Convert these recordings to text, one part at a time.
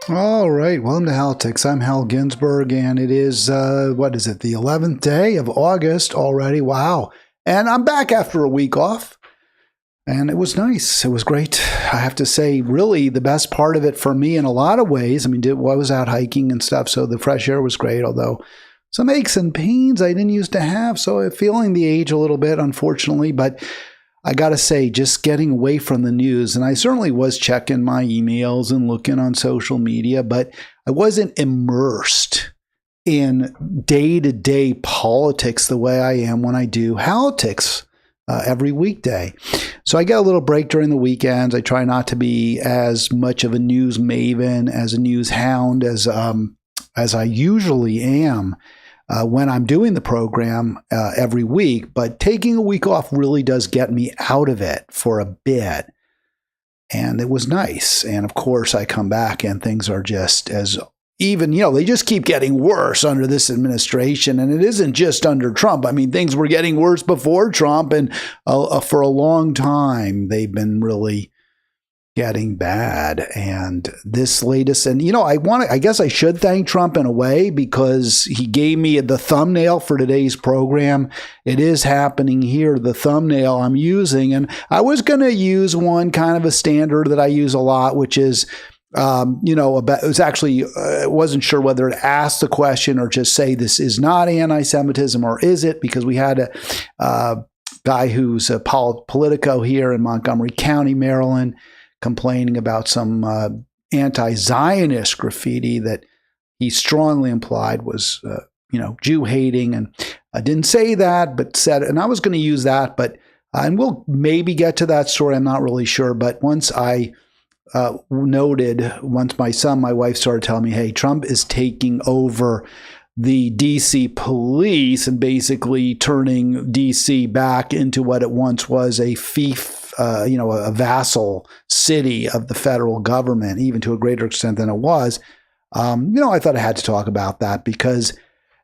All right, welcome to Halitics. I'm Hal Ginsberg, and it is, what is it, the 11th day of August already? Wow. And I'm back after a week off, and it was nice. It was great. I have to say, really, the best part of it for me in a lot of ways. I mean, I was out hiking and stuff, so the fresh air was great, although some aches and pains I didn't used to have, so I'm feeling the age a little bit, unfortunately, but I got to say, just getting away from the news, and I certainly was checking my emails and looking on social media, but I wasn't immersed in day-to-day politics the way I am when I do Halitics every weekday. So I get a little break during the weekends. I try not to be as much of a news maven, as a news hound as I usually am. When I'm doing the program every week, but taking a week off really does get me out of it for a bit. And it was nice. And of course, I come back and things are just as even, they just keep getting worse under this administration. And it isn't just under Trump. I mean, things were getting worse before Trump. And for a long time, they've been really getting bad. And this latest, and I guess I should thank Trump in a way because he gave me the thumbnail for today's program. It is happening here, the thumbnail I'm using. And I was going to use one kind of a standard that I use a lot, which is, it was actually, I wasn't sure whether to ask the question or just say this is not anti-Semitism or is it, because we had a guy who's a Politico here in Montgomery County, Maryland, complaining about some anti-Zionist graffiti that he strongly implied was, Jew hating. And I didn't say that, but said, and I was going to use that, but, and we'll maybe get to that story. I'm not really sure. But once I once my wife started telling me, hey, Trump is taking over the DC police and basically turning DC back into what it once was, a fief, a vassal city of the federal government, even to a greater extent than it was. I thought I had to talk about that because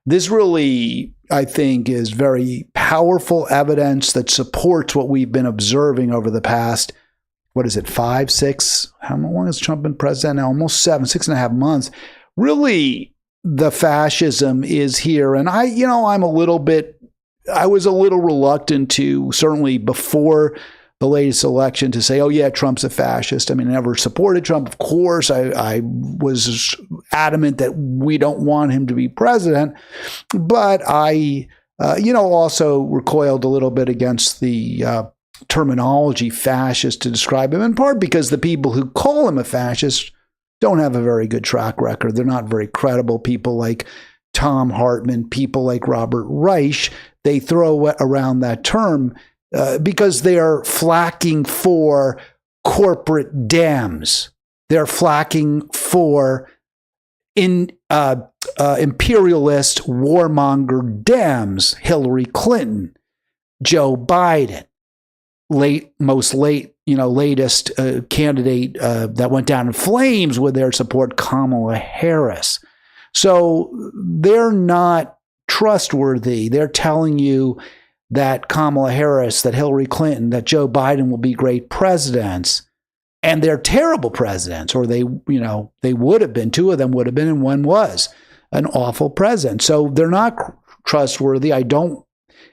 this really, I think, is very powerful evidence that supports what we've been observing over the past, 5, 6? How long has Trump been president now? Almost 6.5 months. Really, the fascism is here. And I was a little reluctant to, certainly before the latest election, to say, oh yeah, Trump's a fascist. I mean, I never supported Trump. Of course, I was adamant that we don't want him to be president. But I, also recoiled a little bit against the terminology fascist to describe him, in part because the people who call him a fascist don't have a very good track record. They're not very credible. People like Tom Hartman, people like Robert Reich, they throw around that term because they are flacking for corporate Dems. They're flacking for imperialist warmonger Dems, Hillary Clinton, Joe Biden, latest candidate that went down in flames with their support, Kamala Harris. So they're not trustworthy. They're telling you that Kamala Harris, that Hillary Clinton, that Joe Biden will be great presidents, and they're terrible presidents, or they would have been. Two of them would have been, and one was an awful president. So they're not trustworthy. I don't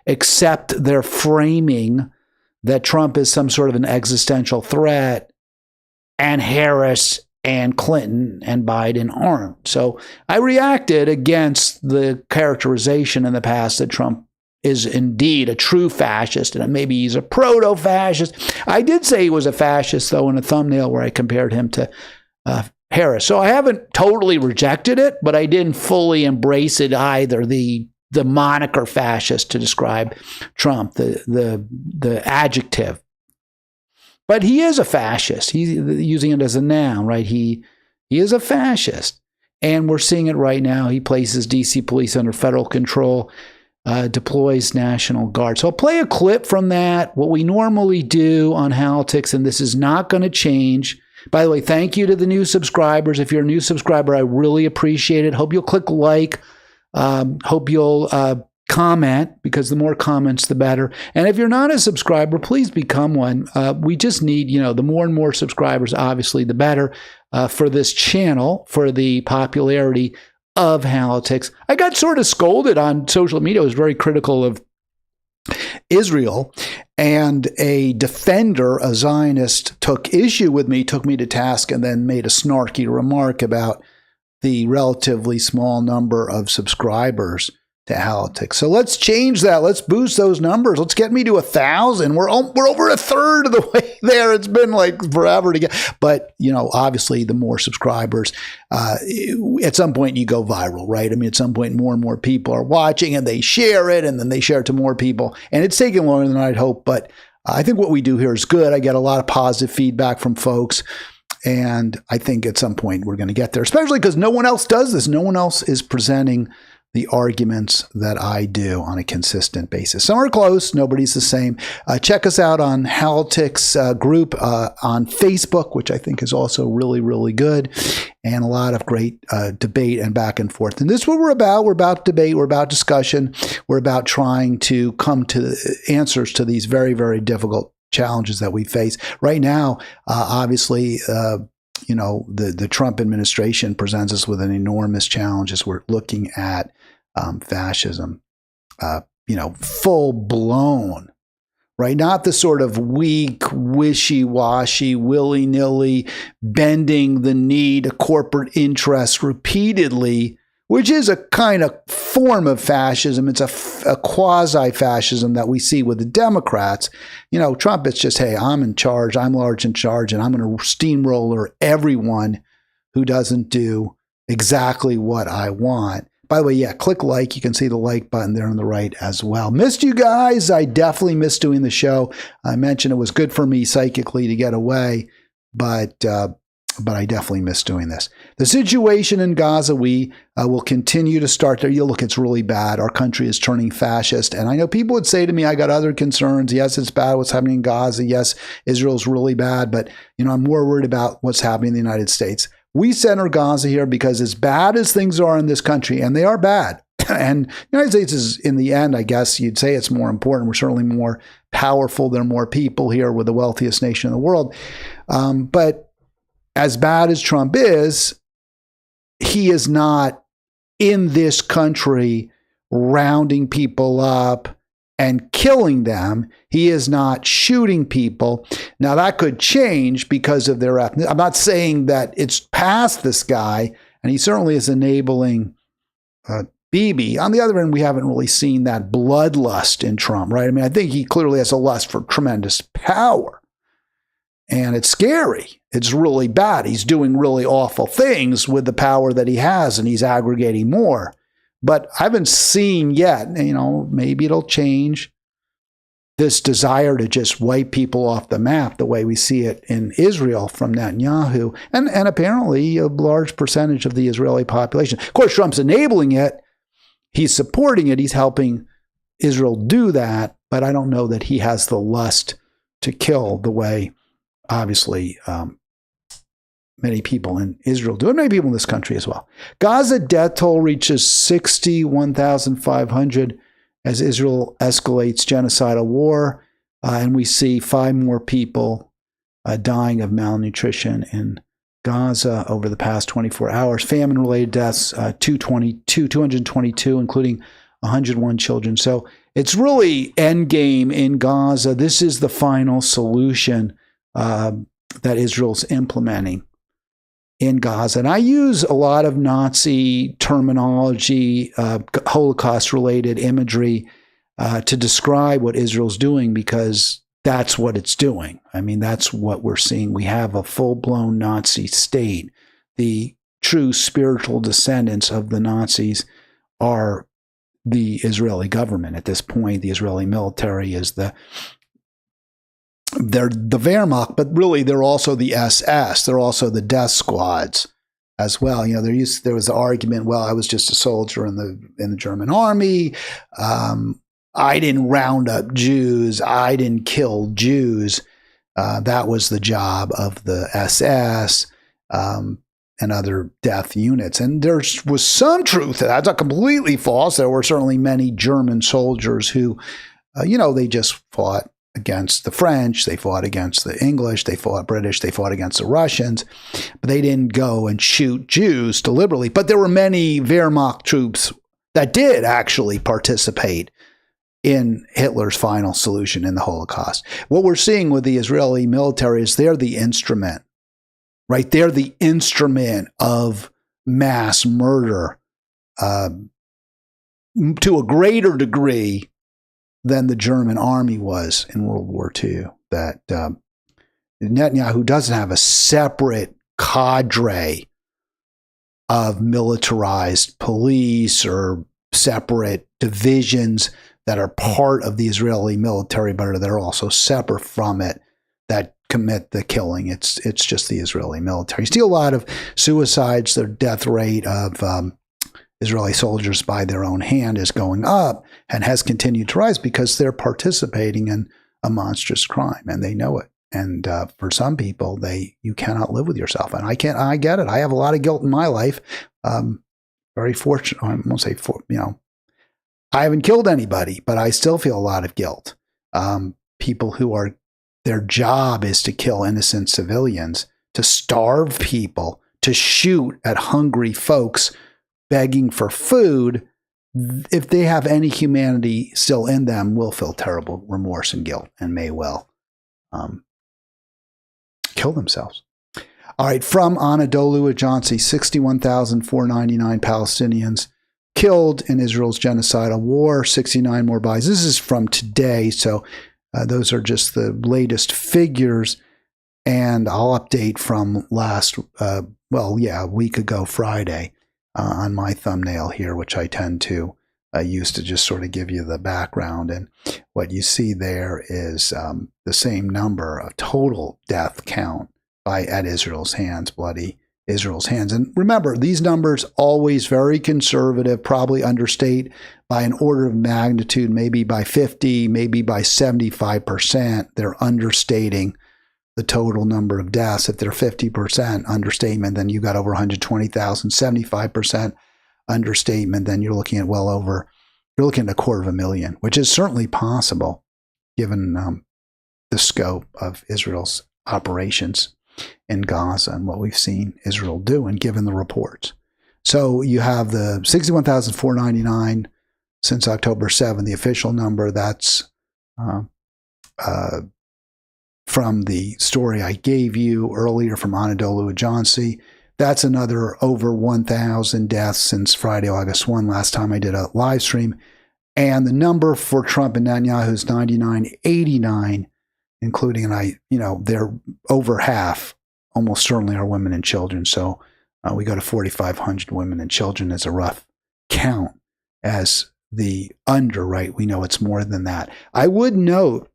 accept their framing that Trump is some sort of an existential threat, and Harris and Clinton and Biden aren't. So I reacted against the characterization in the past that Trump is indeed a true fascist, and maybe he's a proto-fascist. I did say he was a fascist, though, in a thumbnail where I compared him to Harris. So I haven't totally rejected it, but I didn't fully embrace it either, the moniker fascist to describe Trump, the adjective. But he is a fascist. He's using it as a noun, right? He is a fascist. And we're seeing it right now. He places DC police under federal control, deploys National Guard. So I'll play a clip from that, what we normally do on Halitics, and this is not going to change. By the way, thank you to the new subscribers. If you're a new subscriber, I really appreciate it. Hope you'll click like. Hope you'll comment, because the more comments, the better. And if you're not a subscriber, please become one. We just need, the more and more subscribers, obviously, the better for this channel, for the popularity of Halitics. I got sort of scolded on social media. I was very critical of Israel, and a defender, a Zionist, took issue with me, took me to task, and then made a snarky remark about the relatively small number of subscribers to Halitics. So let's change that. Let's boost those numbers. Let's get me to 1,000. We're over a third of the way there. It's been like forever to get. But, obviously the more subscribers, at some point you go viral, right? I mean, at some point more and more people are watching and they share it, and then they share it to more people. And it's taking longer than I'd hoped. But I think what we do here is good. I get a lot of positive feedback from folks. And I think at some point we're going to get there, especially because no one else does this. No one else is presenting the arguments that I do on a consistent basis. Some are close. Nobody's the same. Check us out on Halitics group on Facebook, which I think is also really, really good, and a lot of great debate and back and forth. And this is what we're about. We're about debate. We're about discussion. We're about trying to come to answers to these very, very difficult challenges that we face right now. Obviously, the Trump administration presents us with an enormous challenge as we're looking at fascism, full blown, right? Not the sort of weak, wishy-washy, willy-nilly bending the knee to corporate interests repeatedly, which is a kind of form of fascism. It's a quasi-fascism that we see with the Democrats. Trump, it's just, hey, I'm in charge, I'm large in charge, and I'm going to steamroller everyone who doesn't do exactly what I want. By the way, yeah, click like. You can see the like button there on the right as well. Missed you guys. I definitely missed doing the show. I mentioned it was good for me psychically to get away, but I definitely miss doing this. The situation in Gaza, we will continue to start there. Look, it's really bad. Our country is turning fascist. And I know people would say to me, I got other concerns. Yes, it's bad what's happening in Gaza. Yes, Israel's really bad. But, I'm more worried about what's happening in the United States. We center Gaza here because as bad as things are in this country, and they are bad, and the United States is, in the end, I guess you'd say it's more important. We're certainly more powerful. There are more people here. We're the wealthiest nation in the world. But as bad as Trump is, he is not in this country rounding people up and killing them. He is not shooting people. Now, that could change because of their ethnicity. I'm not saying that it's past this guy, and he certainly is enabling Bibi. On the other hand, we haven't really seen that bloodlust in Trump, right? I mean, I think he clearly has a lust for tremendous power. And it's scary. It's really bad. He's doing really awful things with the power that he has, and he's aggregating more. But I haven't seen yet, maybe it'll change, this desire to just wipe people off the map the way we see it in Israel from Netanyahu, and apparently a large percentage of the Israeli population. Of course, Trump's enabling it. He's supporting it. He's helping Israel do that. But I don't know that he has the lust to kill the way, obviously, many people in Israel do, and many people in this country as well. Gaza death toll reaches 61,500 as Israel escalates genocidal war, and we see 5 more people dying of malnutrition in Gaza over the past 24 hours. Famine-related deaths, 222, including 101 children. So it's really endgame in Gaza. This is the final solution that Israel's implementing in Gaza. And I use a lot of Nazi terminology, Holocaust-related imagery to describe what Israel's doing, because that's what it's doing. I mean, that's what we're seeing. We have a full-blown Nazi state. The true spiritual descendants of the Nazis are the Israeli government. At this point, the Israeli military is they're the Wehrmacht, but really they're also the SS. They're also the death squads as well. There was the argument, well, I was just a soldier in the German army. I didn't round up Jews. I didn't kill Jews. That was the job of the SS. And and other death units. And there was some truth to that. That's not completely false. There were certainly many German soldiers who, they just fought against the French, they fought against the English, they fought British, they fought against the Russians, but they didn't go and shoot Jews deliberately. But there were many Wehrmacht troops that did actually participate in Hitler's final solution in the Holocaust. What we're seeing with the Israeli military is they're the instrument, right? They're the instrument of mass murder to a greater degree than the German army was in World War II. That Netanyahu doesn't have a separate cadre of militarized police or separate divisions that are part of the Israeli military, but they're also separate from it, that commit the killing. It's just the Israeli military. You see a lot of suicides. The death rate of Israeli soldiers by their own hand is going up and has continued to rise because they're participating in a monstrous crime and they know it. And for some people, you cannot live with yourself. And I get it. I have a lot of guilt in my life. Very fortunate. I won't say I haven't killed anybody, but I still feel a lot of guilt. People who their job is to kill innocent civilians, to starve people, to shoot at hungry folks begging for food. If they have any humanity still in them, will feel terrible remorse and guilt and may well kill themselves. All right, from Anadolu Ajansi, 61,499 Palestinians killed in Israel's genocidal war, 69 more bodies. This is from today, so those are just the latest figures. And I'll update from a week ago Friday on my thumbnail here, which I tend to use to just sort of give you the background. And what you see there is the same number of total death count at Israel's hands, bloody Israel's hands. And remember, these numbers always very conservative, probably understate by an order of magnitude, maybe by 50, maybe by 75%. They're understating the total number of deaths. If they're 50% understatement, then you got over 120,000. 75% understatement, then you're looking at you're looking at 250,000, which is certainly possible given the scope of Israel's operations in Gaza and what we've seen Israel do and given the reports. So you have the 61,499 since October 7, the official number. That's from the story I gave you earlier from Anadolu Ajansi. That's another over 1,000 deaths since Friday, August 1, last time I did a live stream. And the number for Trump and Netanyahu is 9,989, including, they're over half, almost certainly are women and children. So we go to 4,500 women and children as a rough count. As the right, we know it's more than that. I would note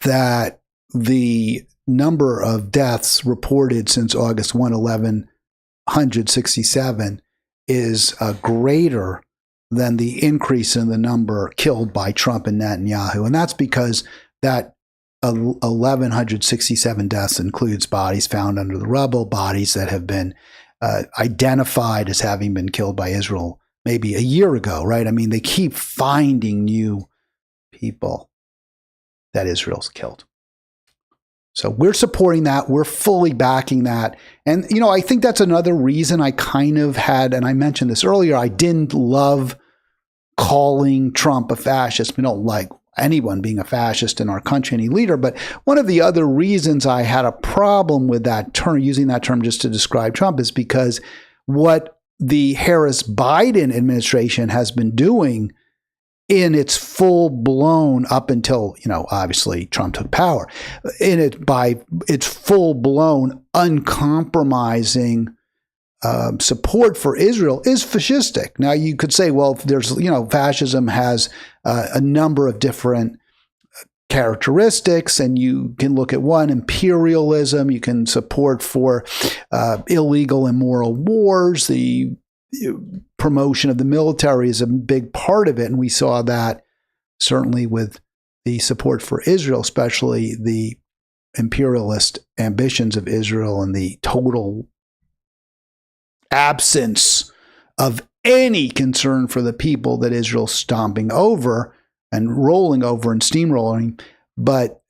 that the number of deaths reported since August 1, 1167 is greater than the increase in the number killed by Trump and Netanyahu. And that's because that 1,167 deaths includes bodies found under the rubble, bodies that have been identified as having been killed by Israel maybe a year ago, right? I mean, they keep finding new people that Israel's killed. So we're supporting that. We're fully backing that. And, I think that's another reason I kind of had, and I mentioned this earlier, I didn't love calling Trump a fascist. We don't like anyone being a fascist in our country, any leader. But one of the other reasons I had a problem with that term, using that term just to describe Trump, is because what the Harris-Biden administration has been doing in its full-blown, up until, obviously Trump took power, by its full-blown, uncompromising support for Israel is fascistic. Now, you could say, well, there's, fascism has a number of different characteristics, and you can look at one, imperialism. You can support for illegal, immoral wars. The promotion of the military is a big part of it, and we saw that certainly with the support for Israel, especially the imperialist ambitions of Israel and the total absence of any concern for the people that Israel's stomping over and rolling over and steamrolling. But,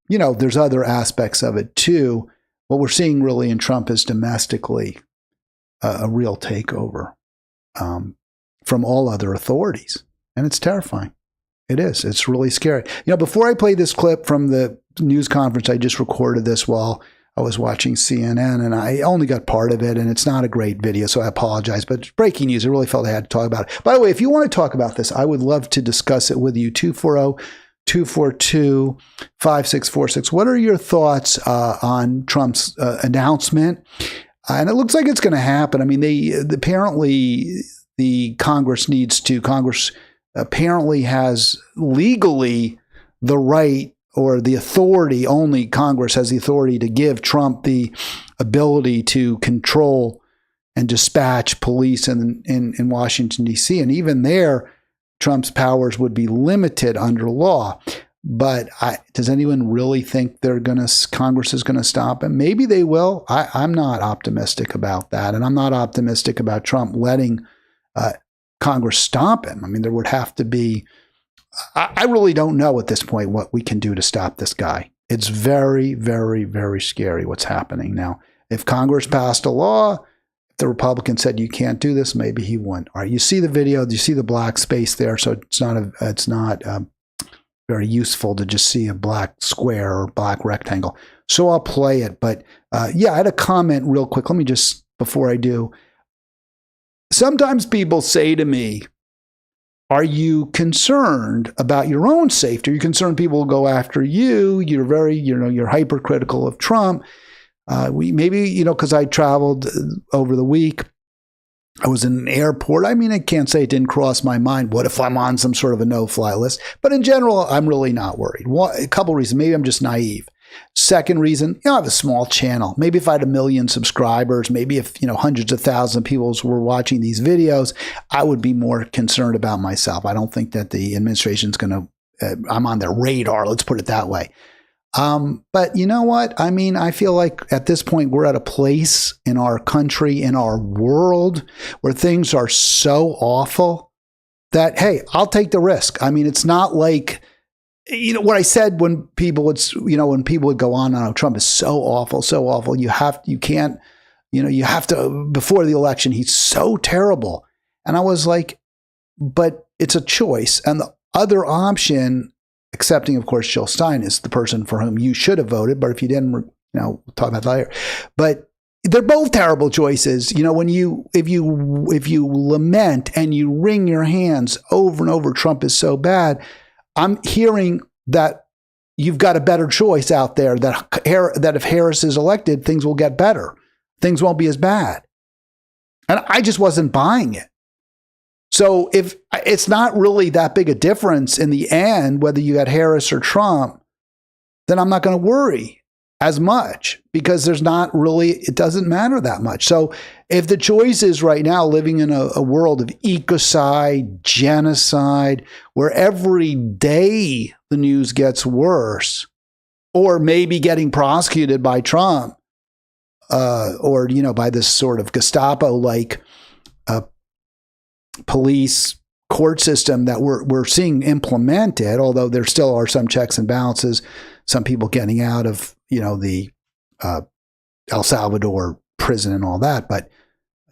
there's other aspects of it too. What we're seeing really in Trump is domestically a real takeover from all other authorities. And it's terrifying. It is. It's really scary. Before I play this clip from the news conference, I just recorded this while I was watching CNN, and I only got part of it, and it's not a great video, so I apologize. But it's breaking news. I really felt I had to talk about it. By the way, if you want to talk about this, I would love to discuss it with you. 240-242-5646. What are your thoughts on Trump's announcement? And it looks like it's going to happen. I mean, apparently the Congress apparently has legally the right, or the authority, only Congress has the authority to give Trump the ability to control and dispatch police in Washington, D.C. And even there, Trump's powers would be limited under law. But does anyone really think Congress is going to stop him? Maybe they will. I'm not optimistic about that. And I'm not optimistic about Trump letting Congress stop him. I mean, there would have to be, I really don't know at this point what we can do to stop this guy. It's very, very, very scary what's happening now. If Congress passed a law, if the Republican said you can't do this, maybe he wouldn't. All right, you see the video, you see the black space there, so it's not very useful to just see a black square or black rectangle. So I'll play it. But I had a comment real quick. Let me just, before I do. Sometimes people say to me, are you concerned about your own safety? Are you concerned people will go after you? You're hypercritical of Trump. Because I traveled over the week. I was in an airport. I mean, I can't say it didn't cross my mind. What if I'm on some sort of a no-fly list? But in general, I'm really not worried. A couple reasons. Maybe I'm just naive. Second reason, I have a small channel. Maybe if I had 1 million subscribers, maybe if, hundreds of thousands of people were watching these videos, I would be more concerned about myself. I don't think that the administration's going to, I'm on their radar. Let's put it that way. But you know what? I mean, I feel like at this point, we're at a place in our country, in our world, where things are so awful that, hey, I'll take the risk. I mean, it's not like, what I said when people would go on, Trump is so awful. You have to, before the election, he's so terrible. And I was like, but it's a choice. And the other option, accepting, of course, Jill Stein is the person for whom you should have voted. But if you didn't, we'll talk about that later. But they're both terrible choices. If you lament and you wring your hands over and over, Trump is so bad. I'm hearing that you've got a better choice out there, that if Harris is elected, things will get better. Things won't be as bad. And I just wasn't buying it. So if it's not really that big a difference in the end, whether you got Harris or Trump, then I'm not going to worry as much, because it doesn't matter that much. So if the choice is right now living in a world of ecocide, genocide, where every day the news gets worse, or maybe getting prosecuted by Trump, or by this sort of Gestapo-like police court system that we're seeing implemented, although there still are some checks and balances, some people getting out of the El Salvador prison and all that, but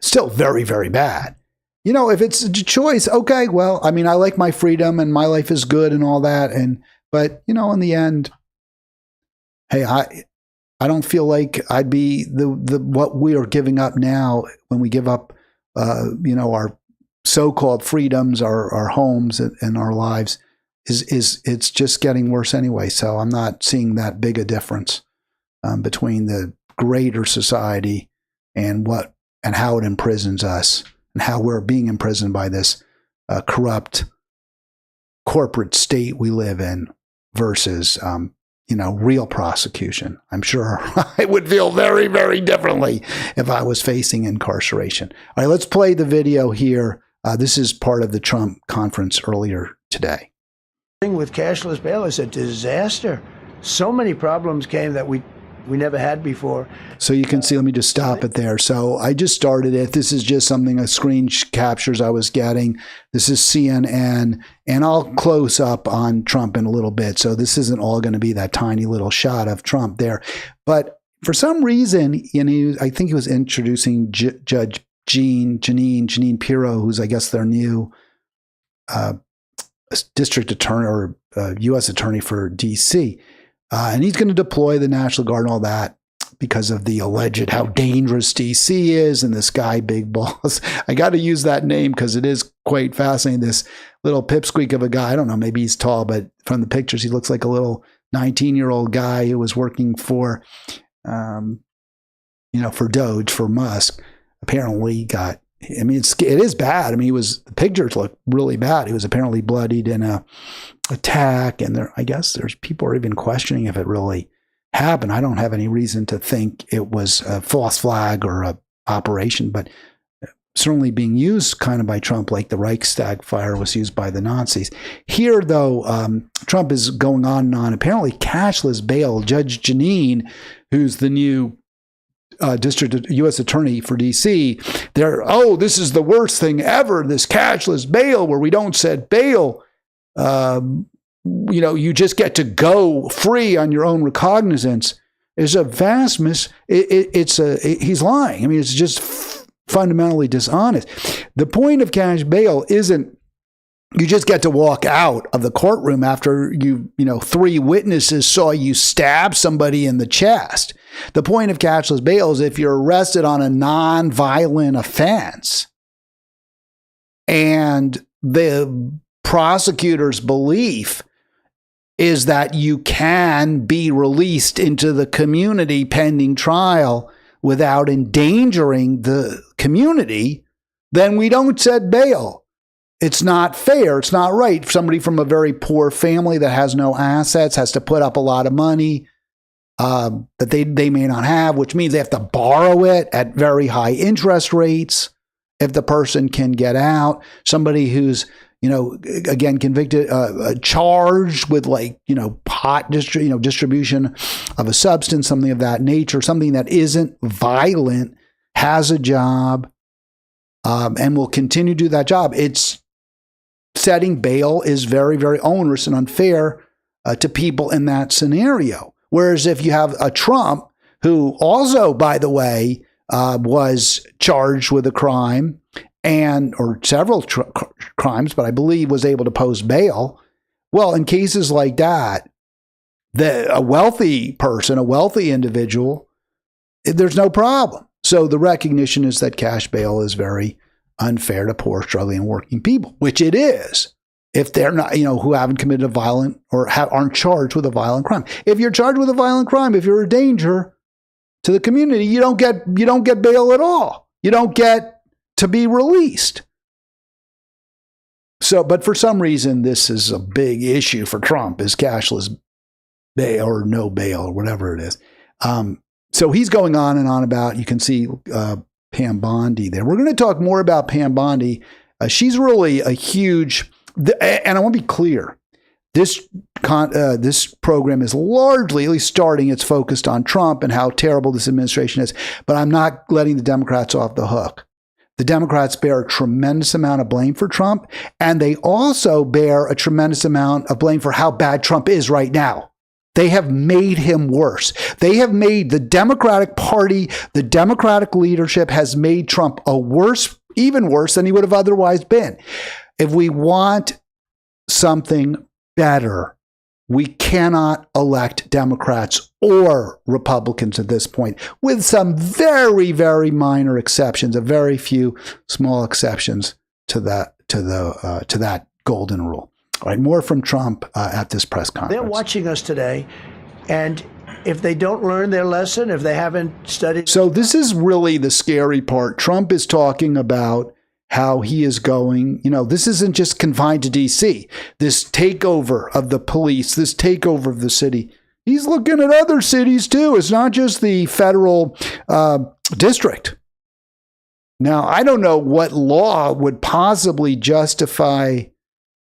still very, very bad. If it's a choice, okay, well, I mean, I like my freedom and my life is good and all that, but in the end, hey, I don't feel like I'd be what we are giving up now when we give up our so-called freedoms, our homes and our lives it's just getting worse anyway. So I'm not seeing that big a difference between the greater society and how it imprisons us, and how we're being imprisoned by this corrupt corporate state we live in, versus real prosecution. I'm sure I would feel very, very differently if I was facing incarceration. All right, let's play the video here. This is part of the Trump conference earlier today. With cashless bail is a disaster. So many problems came that we we never had before. So you can see, let me just stop it there. So I just started it. This is just something, a screen captures I was getting. This is CNN, and I'll close up on Trump in a little bit. So this isn't all going to be that tiny little shot of Trump there. But for some reason, I think he was introducing Judge Jeanine Pirro, who's, I guess, their new district attorney or U.S. attorney for D.C., and he's going to deploy the National Guard and all that because of the alleged how dangerous DC is and this guy, Big Boss. I got to use that name because it is quite fascinating. This little pipsqueak of a guy. I don't know, maybe he's tall, but from the pictures, he looks like a little 19-year-old guy who was working for, for Doge, for Musk. Apparently he got, I mean, it is bad. I mean, the pictures look really bad. He was apparently bloodied in a attack, and I guess there's people are even questioning if it really happened. I don't have any reason to think it was a false flag or a operation, but certainly being used kind of by Trump, like the Reichstag fire was used by the Nazis. Here, though, Trump is going on and on. Apparently, cashless bail. Judge Jeanine, who's the new district U.S. attorney for D.C., this is the worst thing ever, this cashless bail where we don't set bail. You just get to go free on your own recognizance is a vast he's lying. I mean, it's just fundamentally dishonest. The point of cash bail isn't you just get to walk out of the courtroom after three witnesses saw you stab somebody in the chest. The point of cashless bail is if you're arrested on a non-violent offense and the prosecutor's belief is that you can be released into the community pending trial without endangering the community, then we don't set bail. It's not fair. It's not right. Somebody from a very poor family that has no assets has to put up a lot of money that they may not have, which means they have to borrow it at very high interest rates if the person can get out. Somebody who's, again, convicted, charged with pot distribution of a substance, something of that nature, something that isn't violent, has a job, and will continue to do that job. Setting bail is very, very onerous and unfair to people in that scenario. Whereas if you have a Trump, who also, by the way, was charged with a crime or several crimes, but I believe was able to post bail. Well, in cases like that, a wealthy person, a wealthy individual, there's no problem. So the recognition is that cash bail is very unfair to poor, struggling, working people, which it is if they're not, who haven't committed a violent or aren't charged with a violent crime. If you're charged with a violent crime, if you're a danger to the community, you don't get bail at all. You don't get to be released. So, but for some reason, this is a big issue for Trump, is cashless bail or no bail or whatever it is. So he's going on and on about, you can see Pam Bondi there. We're going to talk more about Pam Bondi. She's really a huge, and I want to be clear, this program is largely, at least starting, it's focused on Trump and how terrible this administration is, but I'm not letting the Democrats off the hook. The Democrats bear a tremendous amount of blame for Trump, and they also bear a tremendous amount of blame for how bad Trump is right now. They have made him worse. They have made the Democratic Party, the Democratic leadership has made Trump even worse than he would have otherwise been. If we want something better, we cannot elect Democrats or Republicans at this point, with some very, very minor exceptions, a very few small exceptions to that golden rule. All right, more from Trump at this press conference. They're watching us today, and if they don't learn their lesson, if they haven't studied... So this is really the scary part. Trump is talking about how he is going, this isn't just confined to D.C., this takeover of the police, this takeover of the city. He's looking at other cities too. It's not just the federal district. Now, I don't know what law would possibly justify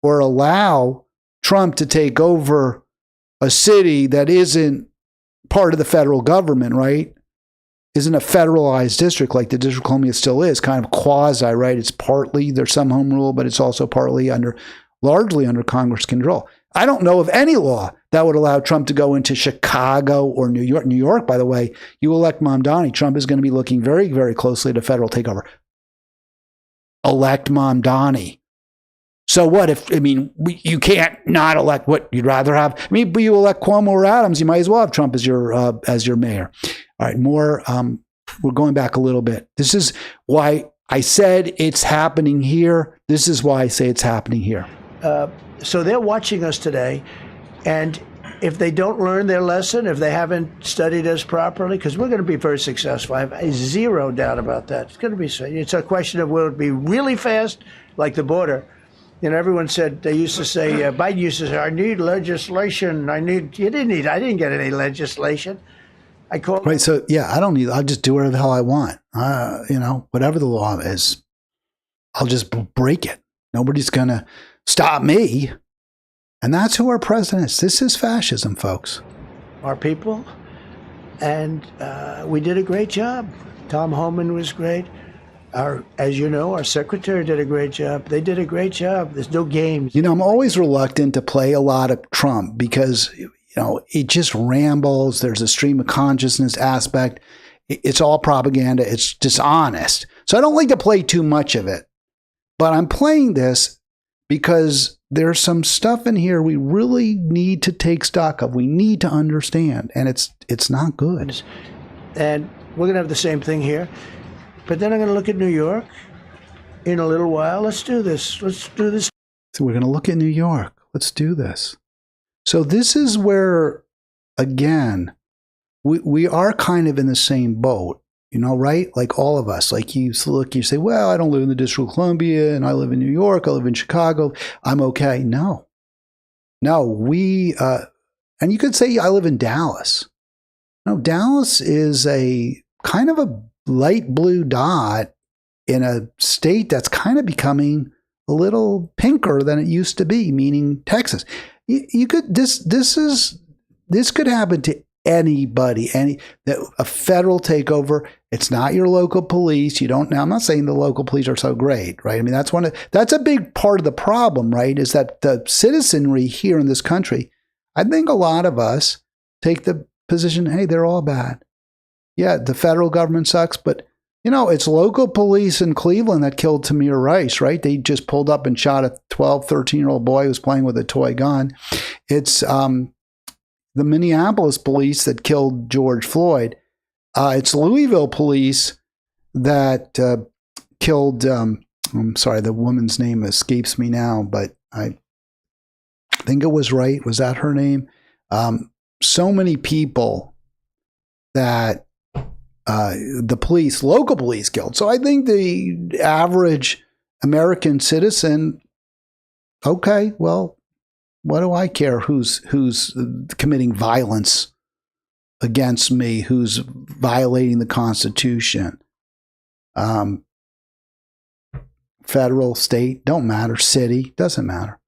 or allow Trump to take over a city that isn't part of the federal government, right? Isn't a federalized district like the District of Columbia still is, kind of quasi, right? It's partly, there's some home rule, but it's also partly largely under Congress control. I don't know of any law that would allow Trump to go into Chicago or New York. New York, by the way, you elect Mamdani, Trump is going to be looking very, very closely at a federal takeover. Elect Mamdani. So what if, you can't not elect what you'd rather have. But you elect Cuomo or Adams, you might as well have Trump as your mayor. All right, we're going back a little bit. This is why I said it's happening here. This is why I say it's happening here. So they're watching us today, and if they don't learn their lesson, if they haven't studied us properly, because we're going to be very successful. I have zero doubt about that. It's going to be. It's a question of will it be really fast, like the border. Everyone said, they used to say, Biden used to say, I need legislation. I didn't get any legislation. Right. So, yeah, I don't need, I'll just do whatever the hell I want. Whatever the law is, I'll just break it. Nobody's going to stop me. And that's who our president is. This is fascism, folks. Our people. And we did a great job. Tom Homan was great. As you know, our secretary did a great job. They did a great job. There's no games. I'm always reluctant to play a lot of Trump because, it just rambles. There's a stream of consciousness aspect. It's all propaganda. It's dishonest. So I don't like to play too much of it. But I'm playing this because there's some stuff in here we really need to take stock of. We need to understand. And it's not good. And we're going to have the same thing here. But then I'm going to look at New York in a little while. Let's do this. So we're going to look at New York. Let's do this. So this is where, again, we are kind of in the same boat, right? Like all of us. Like you say, well, I don't live in the District of Columbia and I live in New York. I live in Chicago. I'm okay. No, and you could say I live in Dallas. No, Dallas is a kind of a light blue dot in a state that's kind of becoming a little pinker than it used to be, meaning Texas. You could this could happen to anybody, a federal takeover. It's not your local police. Now I'm not saying the local police are so great, right? That's a big part of the problem, right? Is that the citizenry here in this country, I think a lot of us take the position, hey, they're all bad. Yeah, the federal government sucks, but it's local police in Cleveland that killed Tamir Rice, right? They just pulled up and shot a 12, 13-year-old boy who was playing with a toy gun. It's the Minneapolis police that killed George Floyd. It's Louisville police that killed, I'm sorry, the woman's name escapes me now, but I think it was Wright. Was that her name? So many people that the local police killed. So I think the average American citizen, okay, well, what do I care who's committing violence against me, who's violating the Constitution? Federal, state, don't matter. City, doesn't matter.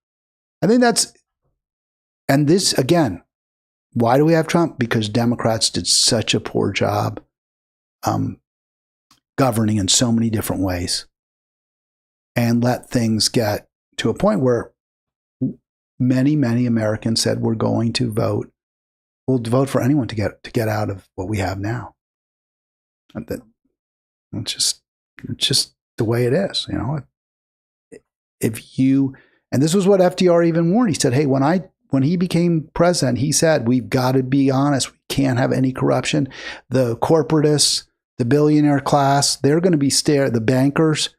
I think and this, again, why do we have Trump? Because Democrats did such a poor job governing in so many different ways and let things get to a point where many, many Americans said we'll vote for anyone to get out of what we have now. It's just the way it is, and this was what FDR even warned. He said, hey, when he became president, he said, we've got to be honest. We can't have any corruption. The corporatists, the billionaire class, they're going to be the bankers.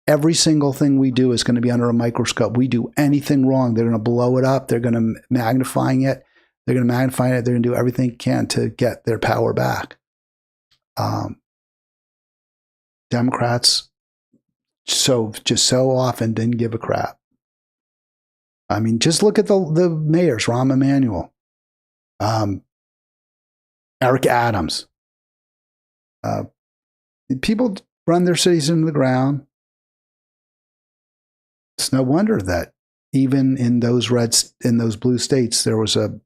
Every single thing we do is going to be under a microscope. We do anything wrong, they're going to blow it up. They're going to magnify it. They're going to do everything they can to get their power back. Democrats so often didn't give a crap. Just look at the mayors, Rahm Emanuel, Eric Adams. People run their cities into the ground. It's no wonder that even in those blue states, there was a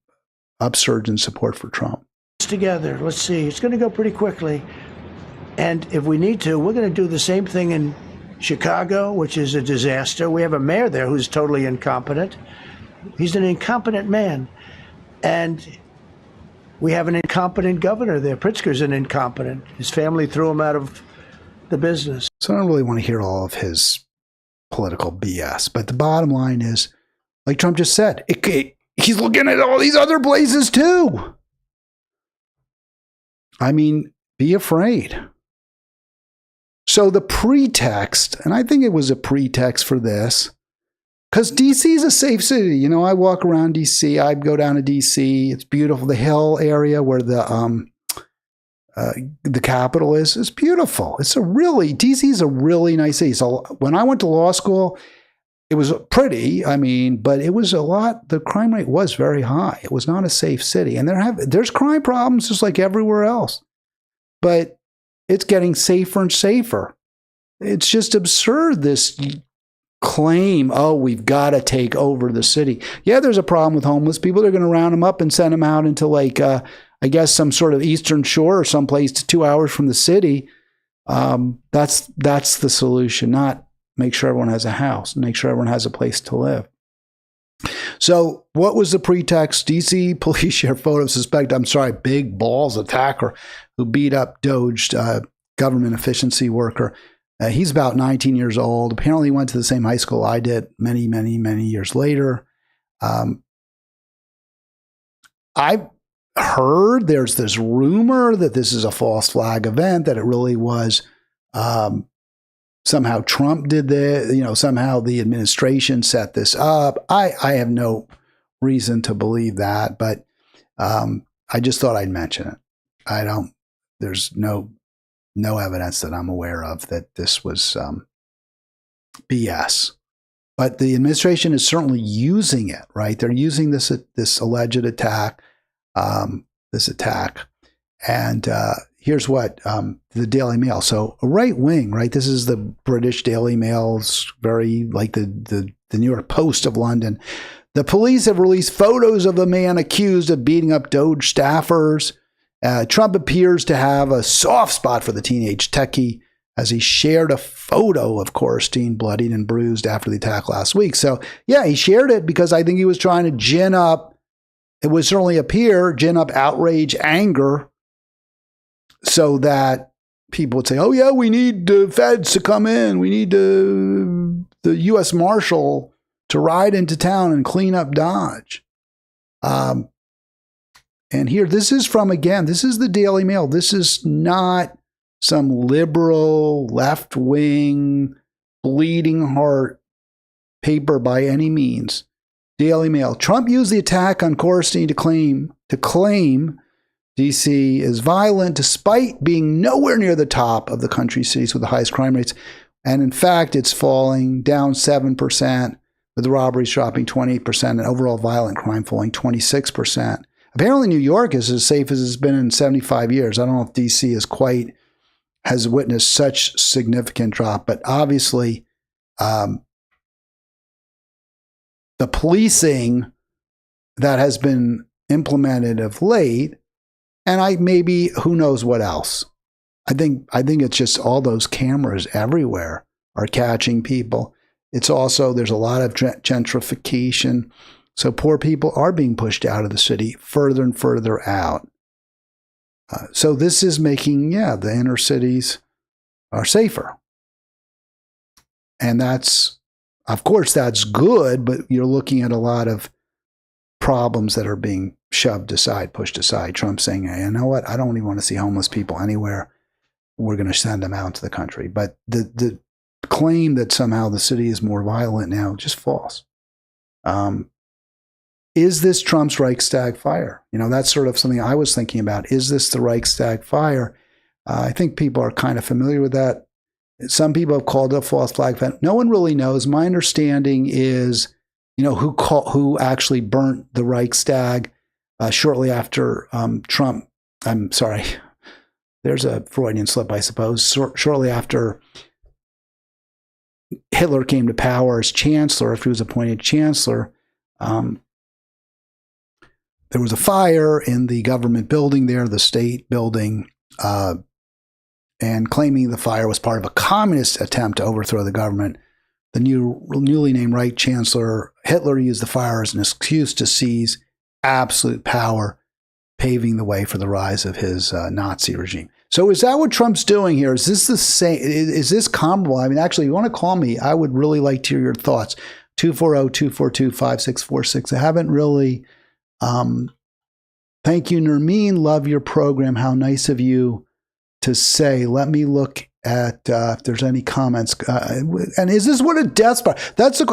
upsurge in support for Trump. together. Let's see. It's going to go pretty quickly. And if we need to, we're going to do the same thing in Chicago, which is a disaster. We have a mayor there who's totally incompetent. He's an incompetent man. And we have an incompetent governor there. Pritzker's an incompetent. His family threw him out of the business. So I don't really want to hear all of his political BS. But the bottom line is, like Trump just said, he's looking at all these other places too. I mean, be afraid. So the pretext, and I think it was a pretext for this, because D.C. is a safe city. You know, I walk around D.C. I go down to D.C. It's beautiful. The Hill area where the Capitol is beautiful. D.C. is a really nice city. So when I went to law school, it was pretty. I mean, but it was the crime rate was very high. It was not a safe city. And there's crime problems just like everywhere else. But it's getting safer and safer. It's just absurd, this claim, we've got to take over the city. Yeah, there's a problem with homeless people. They're going to round them up and send them out into I guess some sort of Eastern Shore or someplace 2 hours from the city. That's the solution, not make sure everyone has a house, make sure everyone has a place to live. So what was the pretext? DC police share photo of big balls attacker who beat up Doge government efficiency worker. He's about 19 years old. Apparently he went to the same high school I did many, many, many years later. I've heard there's this rumor that this is a false flag event, that it really was somehow Trump did this, somehow the administration set this up. I have no reason to believe that, but I just thought I'd mention it. There's no evidence that I'm aware of that this was BS. But the administration is certainly using it, right? They're using this alleged attack, And here's what the Daily Mail. So a right wing, right? This is the British Daily Mail's very like the New York Post of London. The police have released photos of the man accused of beating up Doge staffers. Trump appears to have a soft spot for the teenage techie as he shared a photo of Korstein bloodied and bruised after the attack last week. So yeah, he shared it because I think he was trying to gin up, it would certainly appear, gin up outrage, anger, so that people would say, oh yeah, we need the feds to come in. We need the U.S. Marshal to ride into town and clean up Dodge. And here, this is the Daily Mail. This is not some liberal, left-wing, bleeding heart paper by any means. Daily Mail. Trump used the attack on Korstein to claim D.C. is violent despite being nowhere near the top of the country's cities with the highest crime rates. And in fact, it's falling down 7%, with robberies dropping 28% and overall violent crime falling 26%. Apparently, New York is as safe as it's been in 75 years. I don't know if D.C. has witnessed such significant drop, but obviously the policing that has been implemented of late, and who knows what else. I think it's just all those cameras everywhere are catching people. It's also, there's a lot of gentrification. So poor people are being pushed out of the city further and further out. So this is making, the inner cities are safer. And of course, that's good, but you're looking at a lot of problems that are being pushed aside. Trump saying, hey, you know what? I don't even want to see homeless people anywhere. We're going to send them out to the country. But the claim that somehow the city is more violent now, just false. Is this Trump's Reichstag fire? That's sort of something I was thinking about. Is this the Reichstag fire? I think people are kind of familiar with that. Some people have called it a false flag event. No one really knows. My understanding is, who actually burnt the Reichstag shortly after Trump. I'm sorry. There's a Freudian slip, I suppose. Shortly after Hitler came to power as chancellor, if he was appointed chancellor, there was a fire in the government building there, the state building, and claiming the fire was part of a communist attempt to overthrow the government. The newly named Reich Chancellor Hitler used the fire as an excuse to seize absolute power, paving the way for the rise of his Nazi regime. So is that what Trump's doing here? Is this the same? Is this comparable? I mean, actually, if you want to call me, I would really like to hear your thoughts. 240-242-5646. I haven't really. Thank you, Nermeen. Love your program. How nice of you to say. Let me look at if there's any comments. And is this what a death spiral?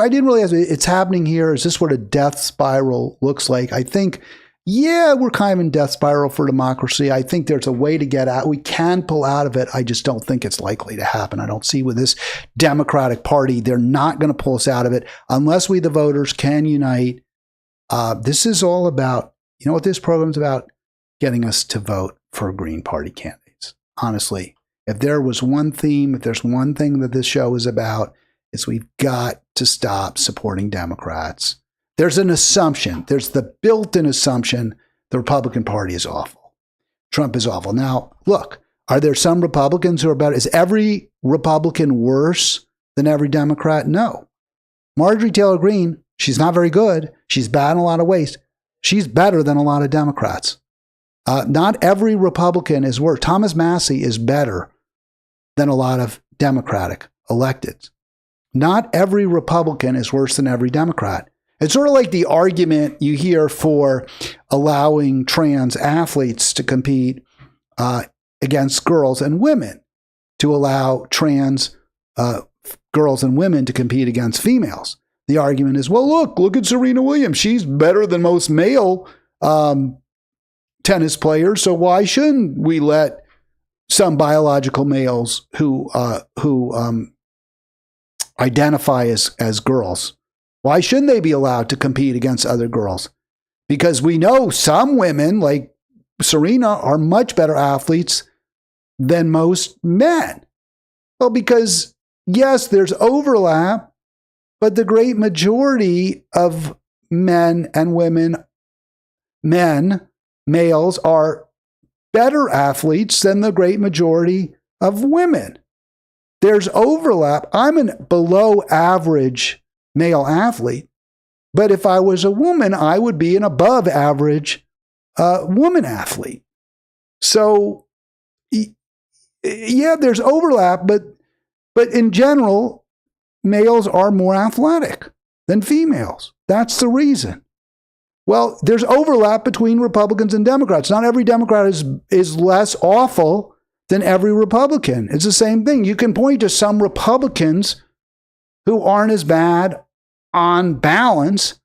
I didn't really ask. It's happening here. Is this what a death spiral looks like? I think, yeah, we're kind of in death spiral for democracy. I think there's a way to get out. We can pull out of it. I just don't think it's likely to happen. I don't see with this Democratic Party, they're not going to pull us out of it unless we, the voters, can unite. This is all about, you know what this program's about? Getting us to vote for Green Party candidates. Honestly, if there was one theme, if there's one thing that this show is about, it's we've got to stop supporting Democrats. There's an assumption. There's the built-in assumption the Republican Party is awful. Trump is awful. Now, look, are there some Republicans who are better? Is every Republican worse than every Democrat? No. Marjorie Taylor Greene, she's not very good. She's bad in a lot of ways. She's better than a lot of Democrats. Not every Republican is worse. Thomas Massey is better than a lot of Democratic electeds. Not every Republican is worse than every Democrat. It's sort of like the argument you hear for allowing trans athletes to compete against girls and women, to allow trans girls and women to compete against females. The argument is, well, look at Serena Williams. She's better than most male tennis players, so why shouldn't we let some biological males who identify as girls, why shouldn't they be allowed to compete against other girls? Because we know some women, like Serena, are much better athletes than most men. Well, because, yes, there's overlap, but the great majority of men and women, males, are better athletes than the great majority of women. There's overlap. I'm a below average male athlete, but if I was a woman, I would be an above average woman athlete. So, yeah, there's overlap, but in general, males are more athletic than females. That's the reason. Well, there's overlap between Republicans and Democrats. Not every Democrat is less awful than every Republican. It's the same thing. You can point to some Republicans who aren't as bad on balance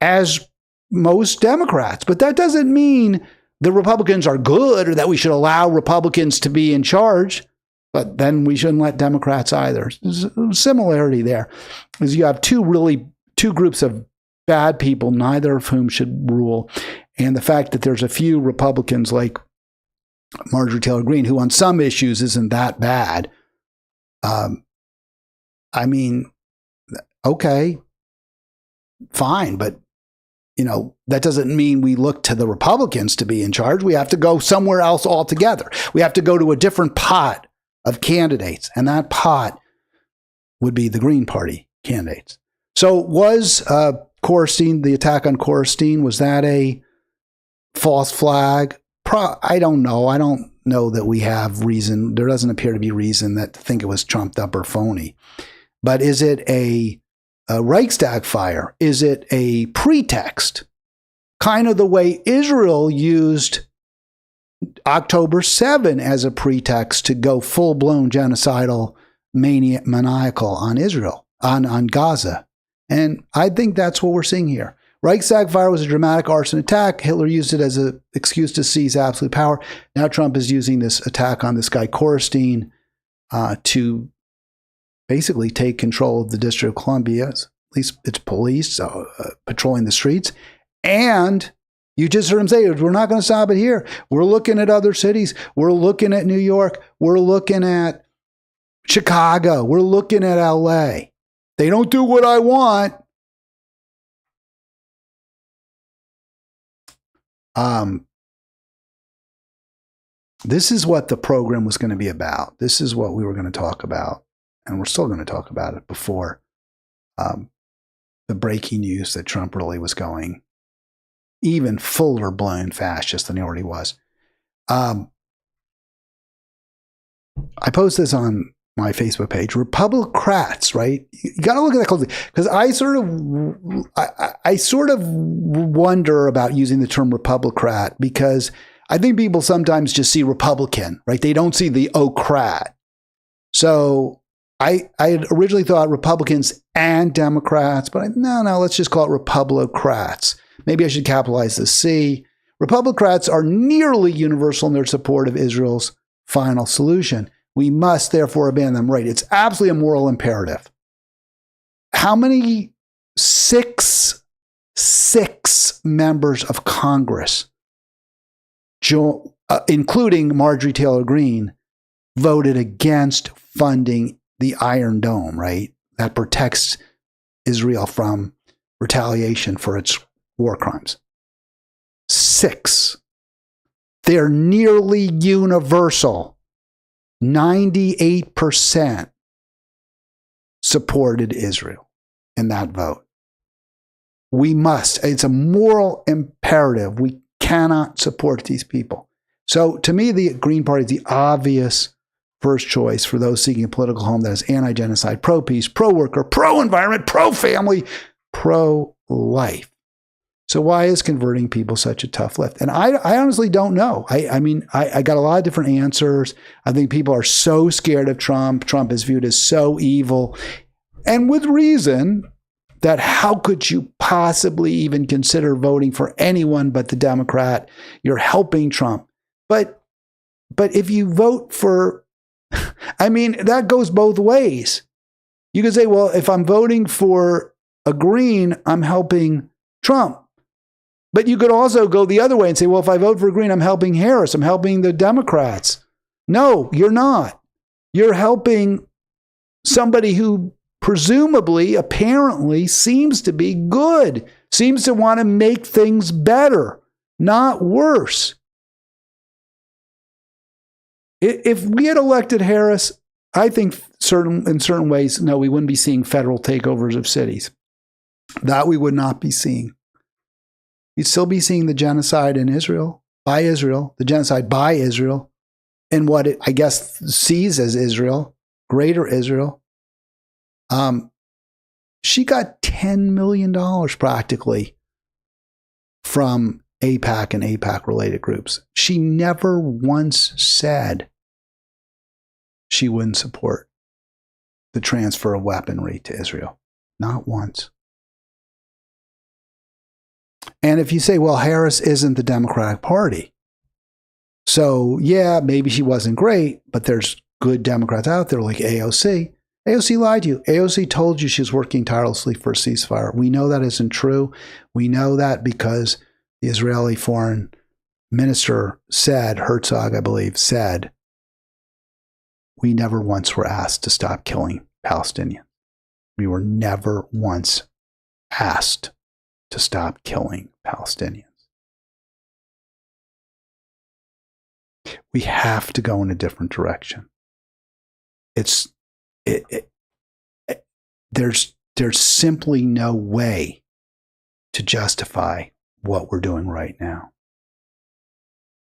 as most Democrats. But that doesn't mean the Republicans are good or that we should allow Republicans to be in charge. But then we shouldn't let Democrats either. There's a similarity there, is you have two groups of bad people, neither of whom should rule. And the fact that there's a few Republicans like Marjorie Taylor Greene, who on some issues isn't that bad. I mean, okay, fine, but that doesn't mean we look to the Republicans to be in charge. We have to go somewhere else altogether. We have to go to a different pot of candidates, and that pot would be the Green Party candidates. So was Korstein, the attack on Korstein, was that a false flag? I don't know. I don't know that we have reason. There doesn't appear to be reason to think it was trumped up or phony. But is it a Reichstag fire? Is it a pretext? Kind of the way Israel used October 7 as a pretext to go full-blown genocidal, maniacal on Israel, on Gaza. And I think that's what we're seeing here. Reichstag fire was a dramatic arson attack. Hitler used it as an excuse to seize absolute power. Now Trump is using this attack on this guy Korstein to basically take control of the District of Columbia, at least its police patrolling the streets. And you just heard him say, we're not going to stop it here. We're looking at other cities. We're looking at New York. We're looking at Chicago. We're looking at LA. They don't do what I want. This is what the program was going to be about. This is what we were going to talk about. And we're still going to talk about it before the breaking news that Trump really was going even fuller blown fascist than he already was. I post this on my Facebook page. Republicrats, right? You got to look at that closely, because I sort of wonder about using the term Republicrat, because I think people sometimes just see Republican, right? They don't see the ocrat. So I had originally thought Republicans and Democrats, but no, let's just call it Republicrats. Maybe I should capitalize the C. Republicrats are nearly universal in their support of Israel's final solution. We must therefore abandon them. Right. It's absolutely a moral imperative. How many? Six members of Congress, including Marjorie Taylor Greene, voted against funding the Iron Dome, right? That protects Israel from retaliation for its war crimes. 6. They're nearly universal. 98% supported Israel in that vote. We must. It's a moral imperative. We cannot support these people. So to me, the Green Party is the obvious first choice for those seeking a political home that is anti-genocide, pro-peace, pro-worker, pro-environment, pro-family, pro-life. So why is converting people such a tough lift? And I honestly don't know. I mean, I got a lot of different answers. I think people are so scared of Trump. Trump is viewed as so evil. And with reason, that how could you possibly even consider voting for anyone but the Democrat? You're helping Trump. But if you vote for, I mean, that goes both ways. You could say, well, if I'm voting for a Green, I'm helping Trump. But you could also go the other way and say, well, if I vote for Green, I'm helping Harris. I'm helping the Democrats. No, you're not. You're helping somebody who presumably, apparently, seems to be good, seems to want to make things better, not worse. If we had elected Harris, I think in certain ways, no, we wouldn't be seeing federal takeovers of cities. That we would not be seeing. You'd still be seeing the genocide in Israel, by Israel, the genocide by Israel, in what it, I guess, sees as Israel, greater Israel. She got $10 million practically from AIPAC and AIPAC-related groups. She never once said she wouldn't support the transfer of weaponry to Israel. Not once. And if you say, well, Harris isn't the Democratic Party, so yeah, maybe she wasn't great, but there's good Democrats out there like AOC. AOC lied to you. AOC told you she's working tirelessly for a ceasefire. We know that isn't true. We know that because the Israeli foreign minister said, Herzog, I believe, said, we never once were asked to stop killing Palestinians. We were never once asked to stop killing Palestinians. We have to go in a different direction. There's simply no way to justify what we're doing right now.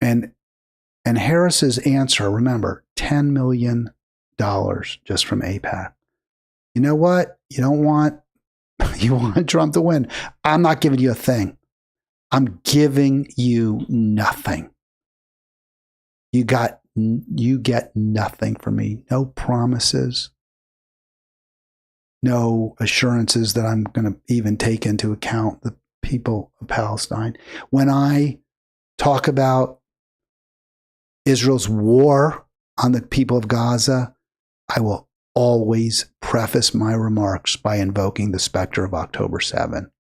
And Harris's answer, remember, $10 million just from AIPAC. You know what? You want Trump to win. I'm not giving you a thing. I'm giving you nothing. You get nothing from me. No promises. No assurances that I'm going to even take into account the people of Palestine. When I talk about Israel's war on the people of Gaza, I will always preface my remarks by invoking the specter of October 7.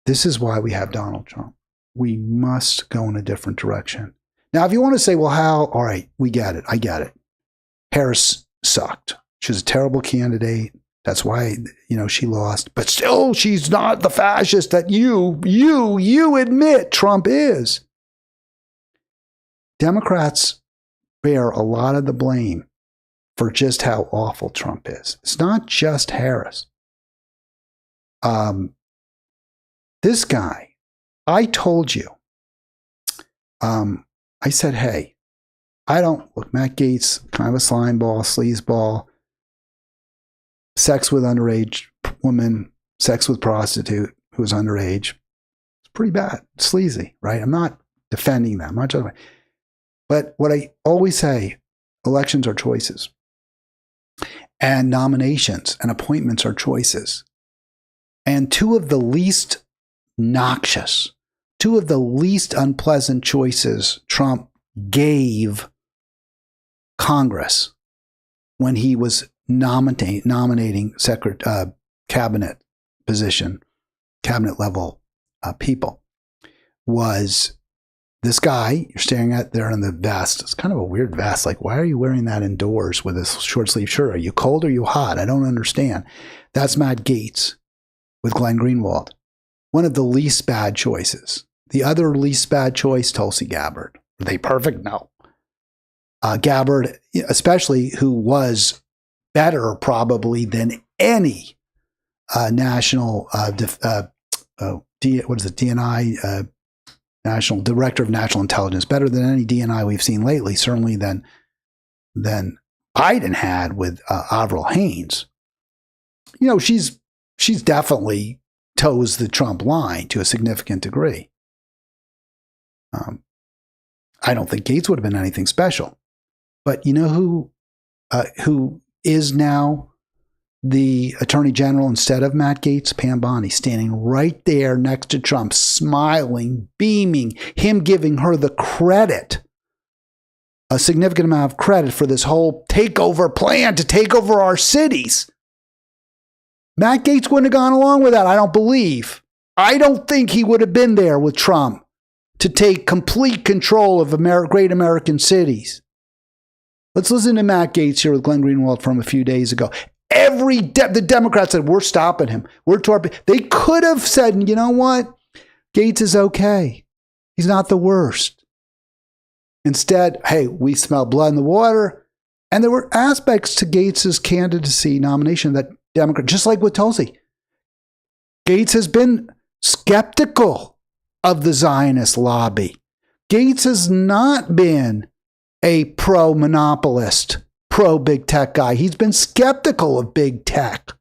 This is why we have Donald Trump. We must go in a different direction. Now, if you want to say, well, how? All right, we get it. I get it. Harris sucked. She was a terrible candidate. That's why, she lost. But still, she's not the fascist that you admit Trump is. Democrats bear a lot of the blame for just how awful Trump is. It's not just Harris. This guy, I told you, I said, hey, look, Matt Gaetz, kind of a slime ball, sleaze ball, sex with underage woman, sex with prostitute who was underage. It's pretty bad, sleazy, right? I'm not defending them. I'm not judging. But what I always say, elections are choices. And nominations and appointments are choices. And two of the least noxious, two of the least unpleasant choices Trump gave Congress when he was nominating cabinet position, cabinet level people, was this guy you're staring at there in the vest. It's kind of a weird vest. Like, why are you wearing that indoors with this short sleeve shirt? Are you cold or are you hot? I don't understand. That's Matt Gaetz with Glenn Greenwald. One of the least bad choices. The other least bad choice, Tulsi Gabbard. Are they perfect? No. Gabbard, especially, who was better probably than any national, DNI, National Director of National Intelligence, better than any DNI we've seen lately, certainly than Biden had with Avril Haines. She's definitely toes the Trump line to a significant degree. I don't think Gaetz would have been anything special. But you know who is now the Attorney General instead of Matt Gaetz? Pam Bondi, standing right there next to Trump, smiling, beaming, him giving her the credit, a significant amount of credit for this whole takeover plan to take over our cities. Matt Gaetz wouldn't have gone along with that, I don't believe. I don't think he would have been there with Trump to take complete control of great American cities. Let's listen to Matt Gaetz here with Glenn Greenwald from a few days ago. The Democrats said, we're stopping him. They could have said, you know what? Gaetz is okay. He's not the worst. Instead, hey, we smell blood in the water. And there were aspects to Gaetz's candidacy nomination that Democrat, just like with Tulsi, Gaetz has been skeptical of the Zionist lobby. Gaetz has not been a pro-monopolist, pro-big tech guy. He's been skeptical of big tech.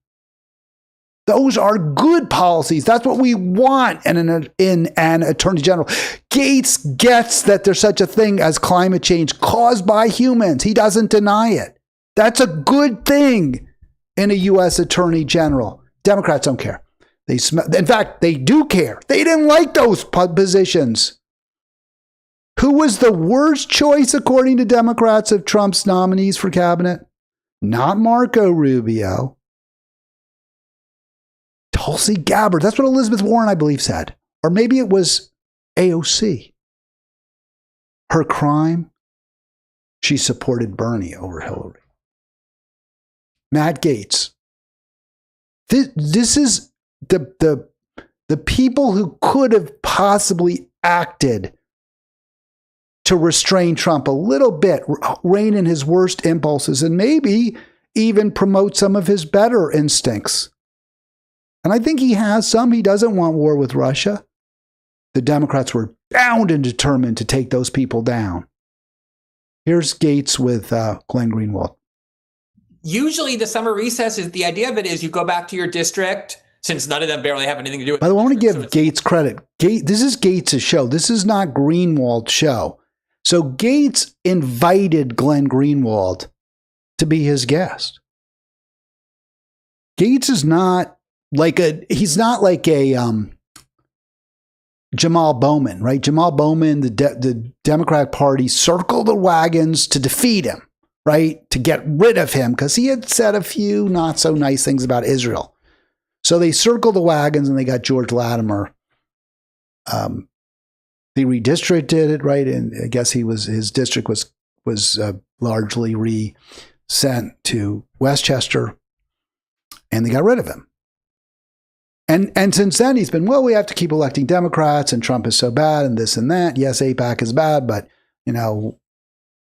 Those are good policies. That's what we want in an attorney general. Gaetz gets that there's such a thing as climate change caused by humans. He doesn't deny it. That's a good thing in a U.S. attorney general. Democrats don't care. In fact, they do care. They didn't like those positions. Who was the worst choice, according to Democrats, of Trump's nominees for cabinet? Not Marco Rubio. Tulsi Gabbard. That's what Elizabeth Warren, I believe, said. Or maybe it was AOC. Her crime? She supported Bernie over Hillary. Matt Gaetz. This is the people who could have possibly acted to restrain Trump a little bit, rein in his worst impulses, and maybe even promote some of his better instincts. And I think he has some. He doesn't want war with Russia. The Democrats were bound and determined to take those people down. Here's Gaetz with Glenn Greenwald. Usually the summer recess is the idea of it is you go back to your district, since none of them barely have anything to do with it. By the way, I want to give Gaetz credit. This is Gaetz' show. This is not Greenwald's show. So Gaetz invited Glenn Greenwald to be his guest. Gaetz is not like he's not like a Jamal Bowman, right? Jamal Bowman, the Democratic Party circled the wagons to defeat him, right? To get rid of him because he had said a few not so nice things about Israel. So they circled the wagons and they got George Latimer. They redistricted it, right? And I guess his district was largely sent to Westchester. and they got rid of him. And since then, he's been, well, we have to keep electing Democrats, and Trump is so bad, and this and that. Yes, AIPAC is bad, but,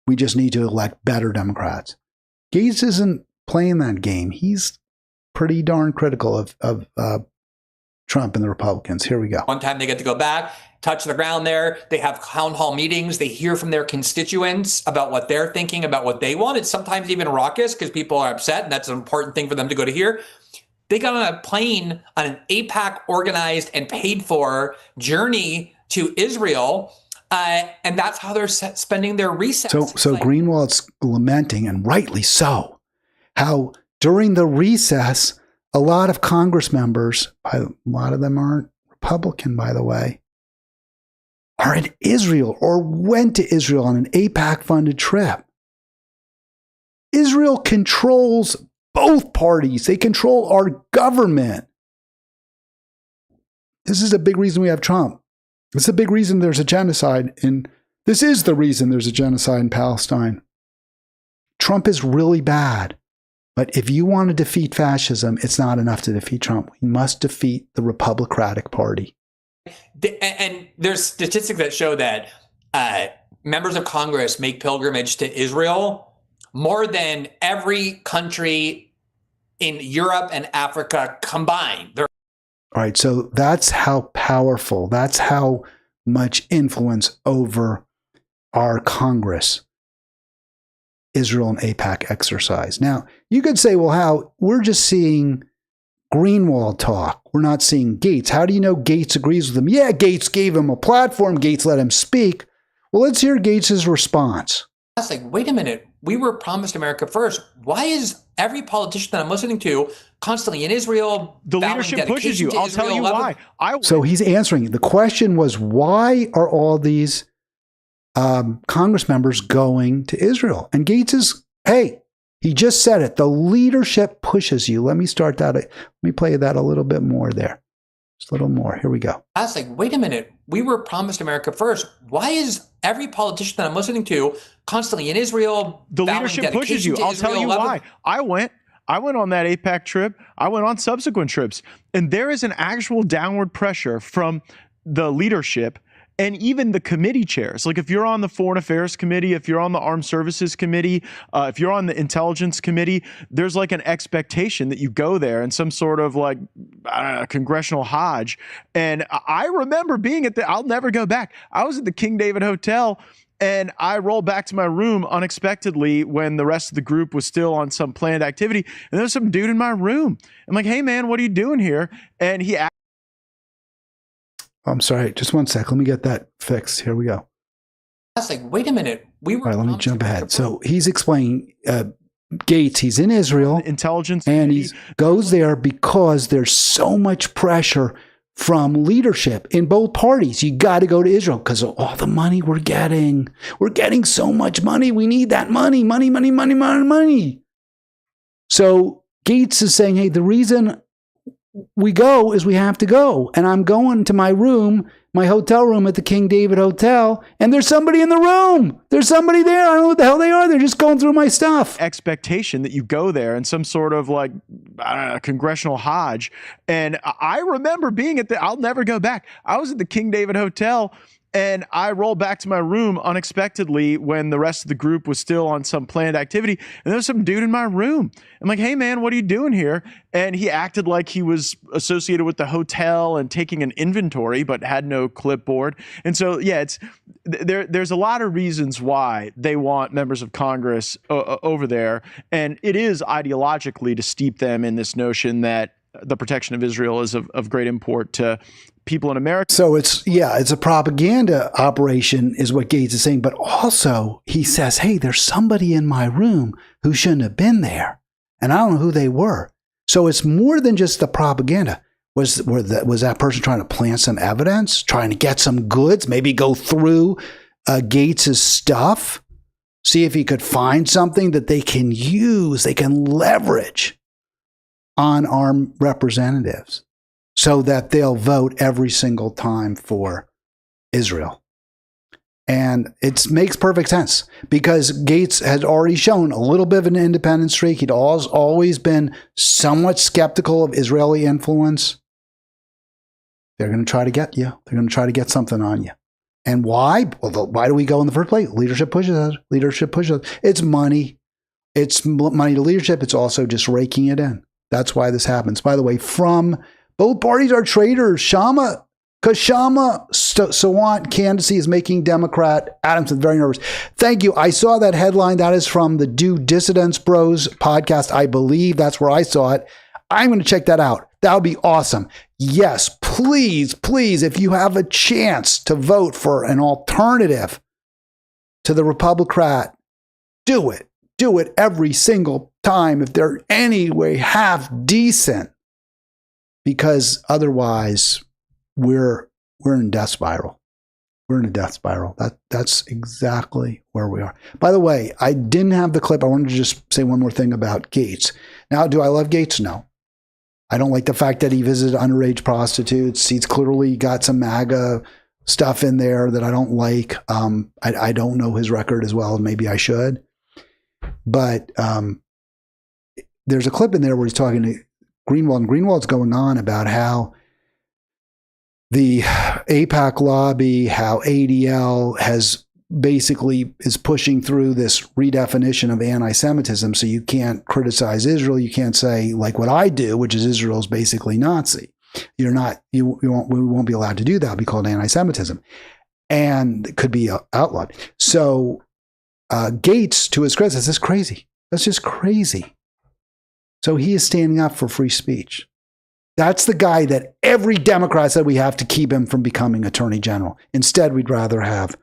we just need to elect better Democrats. Gates isn't playing that game. He's pretty darn critical of Trump and the Republicans. Here we go. One time they get to go back, touch the ground there. They have town hall meetings. They hear from their constituents about what they're thinking, about what they want. It's sometimes even raucous because people are upset, and that's an important thing for them to go to hear. They got on a plane on an AIPAC organized and paid for journey to Israel. And that's how they're spending their recess. So Greenwald's lamenting, and rightly so, how during the recess, a lot of Congress members, a lot of them aren't Republican, by the way, are in Israel or went to Israel on an AIPAC-funded trip. Israel controls both parties. They control our government. This is a big reason we have Trump. This is a big reason there's a genocide this is the reason there's a genocide in Palestine. Trump is really bad. But if you want to defeat fascism, it's not enough to defeat Trump. We must defeat the Republican Party. And there's statistics that show that members of Congress make pilgrimage to Israel more than every country in Europe and Africa combined. All right, so that's how powerful, that's how much influence over our Congress Israel and AIPAC exercise. Now, you could say, well, how we're just seeing Greenwald talk. We're not seeing Gates. How do you know Gates agrees with him? Yeah, Gates gave him a platform. Gates let him speak. Well, let's hear Gates's response. I was like, wait a minute. We were promised America first. Why is every politician that I'm listening to constantly in Israel? The leadership pushes you. I'll tell you why. So he's answering. The question was, why are all these Congress members going to Israel? And Gates is, hey, he just said it. The leadership pushes you. Let me start that. Let me play that a little bit more there. Just a little more. Here we go. I was like, wait a minute. We were promised America first. Why is every politician that I'm listening to constantly in Israel? The leadership pushes you. I'll tell you why. I went on that AIPAC trip. I went on subsequent trips. And there is an actual downward pressure from the leadership and even the committee chairs. Like if you're on the Foreign Affairs Committee, if you're on the Armed Services Committee, if you're on the Intelligence Committee, there's like an expectation that you go there and some sort of like, I don't know, congressional Hajj. And I remember being I'll never go back. I was at the King David Hotel and I rolled back to my room unexpectedly when the rest of the group was still on some planned activity. And there was some dude in my room. I'm like, hey man, what are you doing here? And he asked, I'm sorry, just one sec. Let me get that fixed. Here we go. I was like, wait a minute. We were. All right, let me jump ahead. So he's explaining Gates, he's in Israel. Intelligence. And he goes there because there's so much pressure from leadership in both parties. You got to go to Israel because of all the money we're getting. We're getting so much money. We need that money, money, money, money, money, money. So Gates is saying, hey, the reason we go is we have to go. And I'm going to my room, my hotel room at the King David Hotel, and there's somebody in the room. There's somebody there. I don't know what the hell they are. They're just going through my stuff. Expectation that you go there and some sort of like, I don't know, congressional Hajj. And I remember being I'll never go back. I was at the King David Hotel and I rolled back to my room unexpectedly when the rest of the group was still on some planned activity. And there was some dude in my room. I'm like, hey, man, what are you doing here? And he acted like he was associated with the hotel and taking an inventory, but had no clipboard. And so, yeah, there's a lot of reasons why they want members of Congress over there. And it is ideologically to steep them in this notion that the protection of Israel is of great import to people in America. So it's a propaganda operation is what Gates is saying. But also he says, hey, there's somebody in my room who shouldn't have been there. And I don't know who they were. So it's more than just the propaganda. Was that person trying to plant some evidence, trying to get some goods, maybe go through Gates's stuff, see if he could find something that they can use, they can leverage on our representatives so that they'll vote every single time for Israel. And it makes perfect sense because Gates had already shown a little bit of an independent streak. He'd always been somewhat skeptical of Israeli influence. They're going to try to get you. They're going to try to get something on you. And why? Well, why do we go in the first place? Leadership pushes us. Leadership pushes us. It's money. It's money to leadership. It's also just raking it in. That's why this happens. By the way, from both parties are traitors. Kshama Sawant candidacy is making Democrat Adamson very nervous. Thank you. I saw that headline. That is from the Do Dissidents Bros podcast. I believe that's where I saw it. I'm going to check that out. That would be awesome. Yes, please, if you have a chance to vote for an alternative to the Republican, do it. Do it every single time if they're any way half decent. Because otherwise, we're in a death spiral. We're in a death spiral. That's exactly where we are. By the way, I didn't have the clip. I wanted to just say one more thing about Gates. Now, do I love Gates? No. I don't like the fact that he visited underage prostitutes. He's clearly got some MAGA stuff in there that I don't like. I don't know his record as well. Maybe I should. But there's a clip in there where he's talking to Greenwald, and Greenwald's going on about how the AIPAC lobby, how ADL is pushing through this redefinition of anti-Semitism. So you can't criticize Israel. You can't say like what I do, which is Israel's basically Nazi. We won't be allowed to do that. It'll be called anti-Semitism, and it could be outlawed. So Gates, to his credit, says this is crazy. That's just crazy. So he is standing up for free speech. That's the guy that every Democrat said we have to keep him from becoming attorney general. Instead, we'd rather have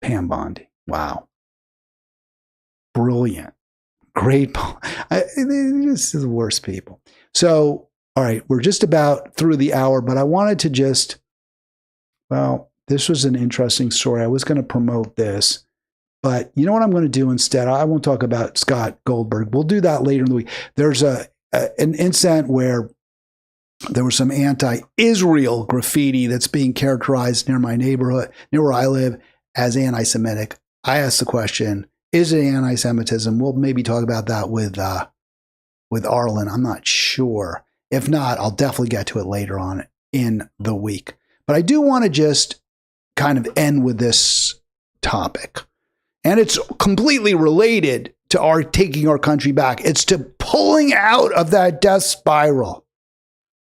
Pam Bondi. Wow. Brilliant. Great. This is the worst people. So, all right, we're just about through the hour, but I wanted to this was an interesting story. I was going to promote this, but you know what I'm going to do instead? I won't talk about Scott Goldberg. We'll do that later in the week. There's an incident where there was some anti-Israel graffiti that's being characterized near my neighborhood, near where I live, as anti-Semitic. I asked the question, is it anti-Semitism? We'll maybe talk about that with Arlen. I'm not sure. If not, I'll definitely get to it later on in the week. But I do want to just kind of end with this topic. And it's completely related to our taking our country back. It's to pulling out of that death spiral.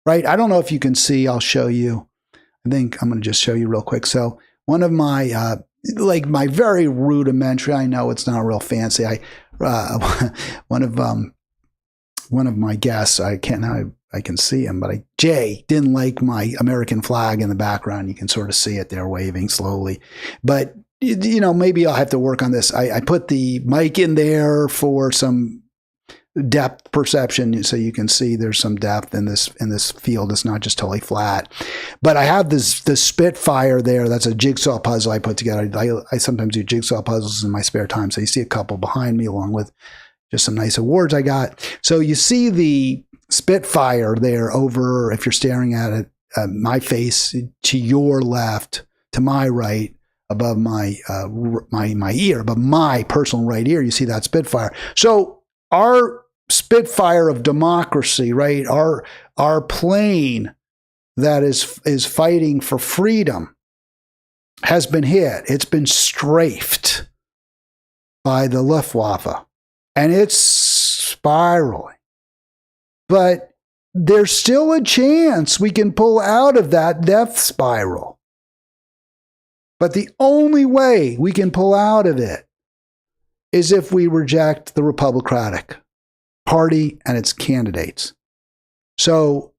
Right? I don't know if you can see. I'll show you. I think I'm going to just show you real quick. So one of my, my very rudimentary, I know it's not real fancy. One of my guests, I can see him, but Jay didn't like my American flag in the background. You can sort of see it there waving slowly. But, maybe I'll have to work on this. I put the mic in there for some depth perception, so you can see there's some depth in this field. It's not just totally flat. But I have this Spitfire there. That's a jigsaw puzzle I put together. I sometimes do jigsaw puzzles in my spare time. So you see a couple behind me, along with just some nice awards I got. So you see the Spitfire there over, if you're staring at it, my face to your left, to my right, above my ear, above my personal right ear. You see that Spitfire. So our Spitfire of democracy, right? Our plane that is fighting for freedom has been hit. It's been strafed by the Luftwaffe, and it's spiraling. But there's still a chance we can pull out of that death spiral. But the only way we can pull out of it is if we reject the Republican Party and its candidates. So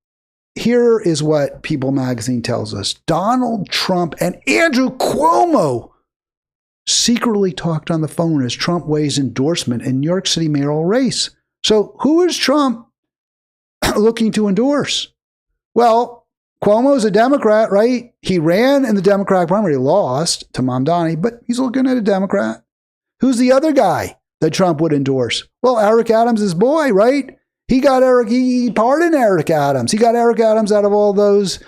here is what People magazine tells us. Donald Trump and Andrew Cuomo secretly talked on the phone as Trump weighs endorsement in New York City mayoral race. So who is Trump looking to endorse? Well, Cuomo's a Democrat, right? He ran in the Democratic primary, lost to Mamdani, but he's looking at a Democrat. Who's the other guy that Trump would endorse? Well, Eric Adams' his boy, right? He pardoned Eric Adams. He got Eric Adams out of all those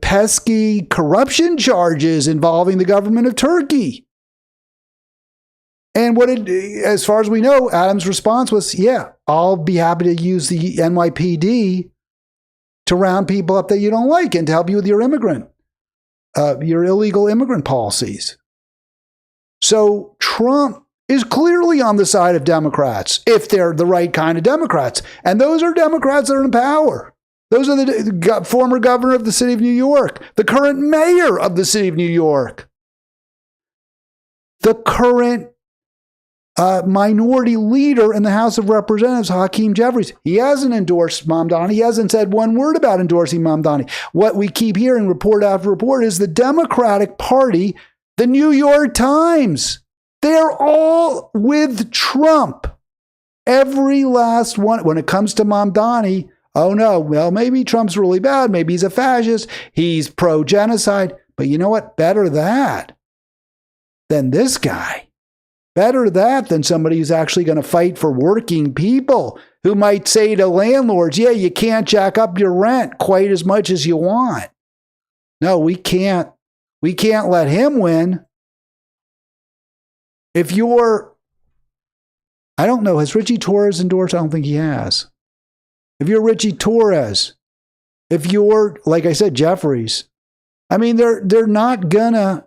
pesky corruption charges involving the government of Turkey. And as far as we know, Adams' response was, yeah, I'll be happy to use the NYPD to round people up that you don't like and to help you with your illegal immigrant policies. So Trump is clearly on the side of Democrats, if they're the right kind of Democrats. And those are Democrats that are in power. Those are the former governor of the city of New York, the current mayor of the city of New York, the current minority leader in the House of Representatives, Hakeem Jeffries. He hasn't endorsed Mamdani. He hasn't said one word about endorsing Mamdani. What we keep hearing report after report is the Democratic Party, the New York Times, they're all with Trump. Every last one. When it comes to Mamdani, oh no, well, maybe Trump's really bad. Maybe he's a fascist. He's pro-genocide. But you know what? Better that than this guy. Better that than somebody who's actually going to fight for working people, who might say to landlords, yeah, you can't jack up your rent quite as much as you want. No, we can't. We can't let him win. If you're, I don't know, has Richie Torres endorsed? I don't think he has. If you're Richie Torres, if you're, like I said, Jeffries, I mean, they're not gonna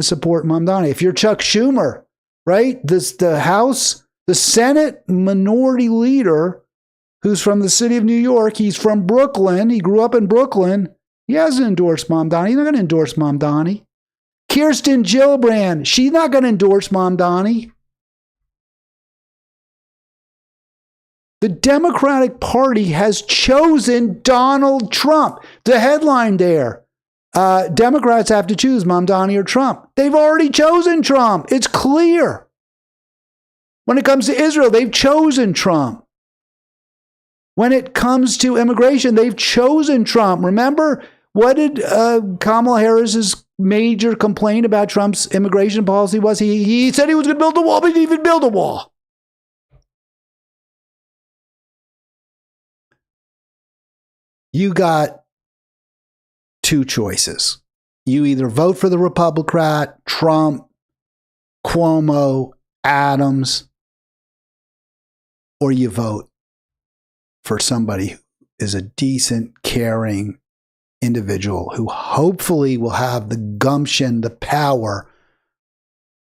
support Mamdani. If you're Chuck Schumer, right? The House, the Senate minority leader, who's from the city of New York, he's from Brooklyn. He grew up in Brooklyn. He hasn't endorsed Mamdani. He's not going to endorse Mamdani. Kirsten Gillibrand, she's not going to endorse Mamdani. The Democratic Party has chosen Donald Trump. The headline there, Democrats have to choose Mamdani or Trump. They've already chosen Trump. It's clear. When it comes to Israel, they've chosen Trump. When it comes to immigration, they've chosen Trump. Remember, what did Kamala Harris's major complaint about Trump's immigration policy was? He said he was going to build a wall, but he didn't even build a wall. You got two choices. You either vote for the Republican, Trump, Cuomo, Adams, or you vote for somebody who is a decent, caring individual who hopefully will have the gumption, the power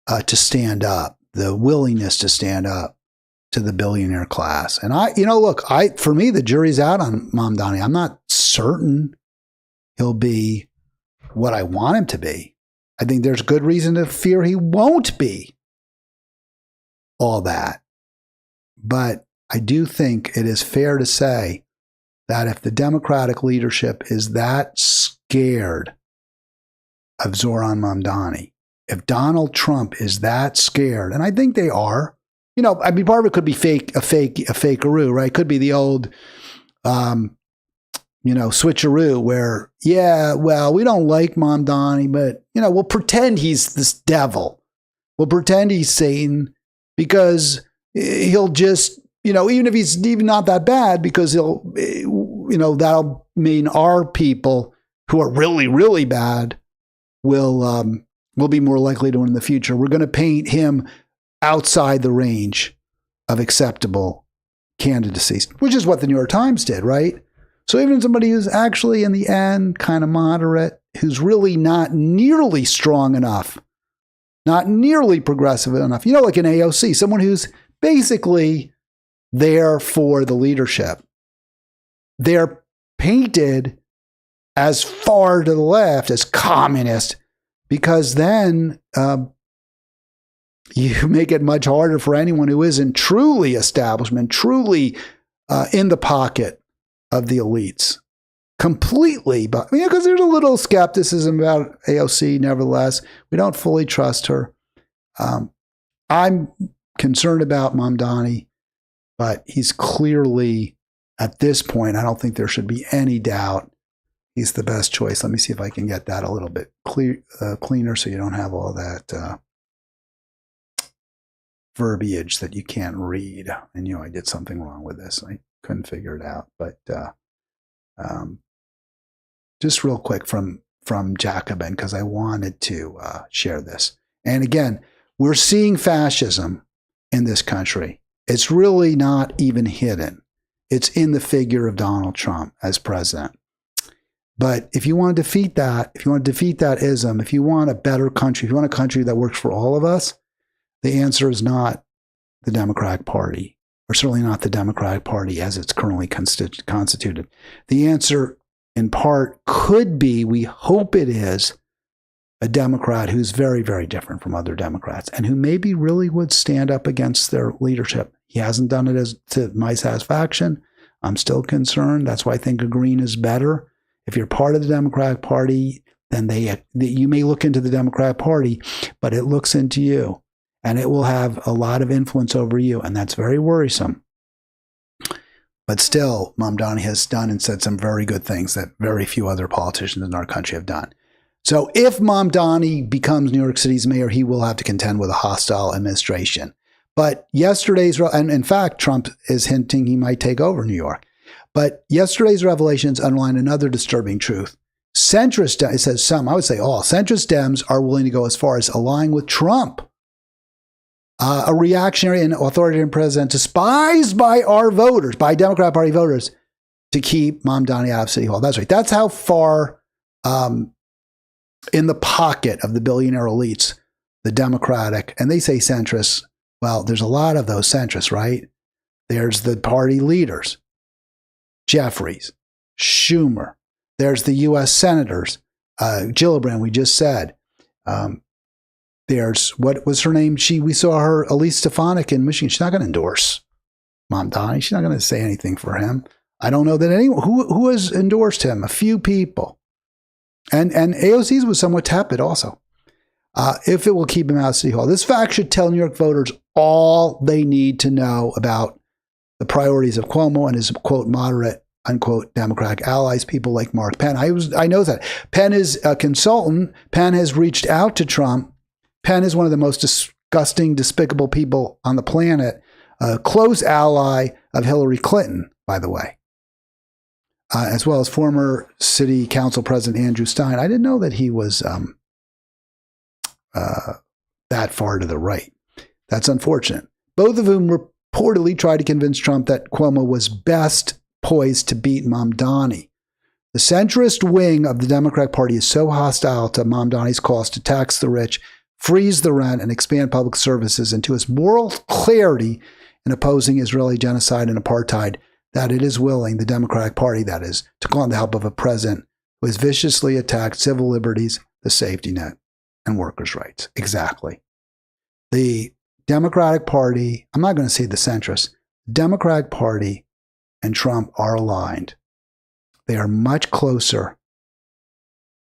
to stand up, the willingness to stand up to the billionaire class. And for me, the jury's out on Mamdani. I'm not certain he'll be what I want him to be. I think there's good reason to fear he won't be all that. But I do think it is fair to say that if the Democratic leadership is that scared of Zoran Mamdani, if Donald Trump is that scared, and I think they are, I mean, part of it could be a fakeroo, right? It could be the old, switcheroo where, yeah, well, we don't like Mamdani, but, we'll pretend he's this devil. We'll pretend he's Satan because he'll just, even if he's even not that bad, because that'll mean our people who are really, really bad will be more likely to win in the future. We're going to paint him outside the range of acceptable candidacies, which is what the New York Times did, right? So even somebody who's actually in the end kind of moderate, who's really not nearly strong enough, not nearly progressive enough, like an AOC, someone who's basically there for the leadership. They're painted as far to the left as communist, because then you make it much harder for anyone who isn't truly establishment, truly in the pocket of the elites. Completely, but because there's a little skepticism about AOC, nevertheless. We don't fully trust her. I'm concerned about Mamdani, but he's clearly, at this point, I don't think there should be any doubt he's the best choice. Let me see if I can get that a little bit cleaner so you don't have all that verbiage that you can't read. And, I did something wrong with this. I couldn't figure it out. But just real quick from Jacobin, because I wanted to share this. And again, we're seeing fascism in this country. It's really not even hidden. It's in the figure of Donald Trump as president. But if you want to defeat that, if you want to defeat that ism, if you want a better country, if you want a country that works for all of us, the answer is not the Democratic Party, or certainly not the Democratic Party as it's currently constituted. The answer, in part, could be, we hope it is, a Democrat who's very, very different from other Democrats and who maybe really would stand up against their leadership. He hasn't done it as to my satisfaction. I'm still concerned. That's why I think a Green is better. If you're part of the Democratic Party, then you may look into the Democratic Party, but it looks into you, and it will have a lot of influence over you, and that's very worrisome. But still, Mamdani has done and said some very good things that very few other politicians in our country have done. So if Mamdani becomes New York City's mayor, he will have to contend with a hostile administration. But yesterday's, and in fact, Trump is hinting he might take over New York. But yesterday's revelations underline another disturbing truth. Centrist, it says some, I would say all, centrist Dems are willing to go as far as allying with Trump, a reactionary and authoritarian president despised by our voters, by Democrat Party voters, to keep Mamdani out of City Hall. That's right. That's how far in the pocket of the billionaire elites, the Democratic, and they say centrists. Well, there's a lot of those centrists, right? There's the party leaders, Jeffries, Schumer. There's the U.S. senators, Gillibrand, we just said. There's, what was her name? We saw her, Elise Stefanik in Michigan. She's not going to endorse Mamdani. She's not going to say anything for him. I don't know that anyone, who has endorsed him? A few people. And AOC's was somewhat tepid also. If it will keep him out of City Hall. This fact should tell New York voters all they need to know about the priorities of Cuomo and his, quote, moderate, unquote, Democratic allies, people like Mark Penn. I know that. Penn is a consultant. Penn has reached out to Trump. Penn is one of the most disgusting, despicable people on the planet, a close ally of Hillary Clinton, by the way. As well as former city council president Andrew Stein. I didn't know that he was that far to the right. That's unfortunate. Both of whom reportedly tried to convince Trump that Cuomo was best poised to beat Mamdani. The centrist wing of the Democratic Party is so hostile to Mamdani's calls to tax the rich, freeze the rent, and expand public services, and to his moral clarity in opposing Israeli genocide and apartheid, that it is willing, the Democratic Party, that is, to call on the help of a president who has viciously attacked civil liberties, the safety net, and workers' rights. Exactly. The Democratic Party, I'm not going to say the centrists, the Democratic Party and Trump are aligned. They are much closer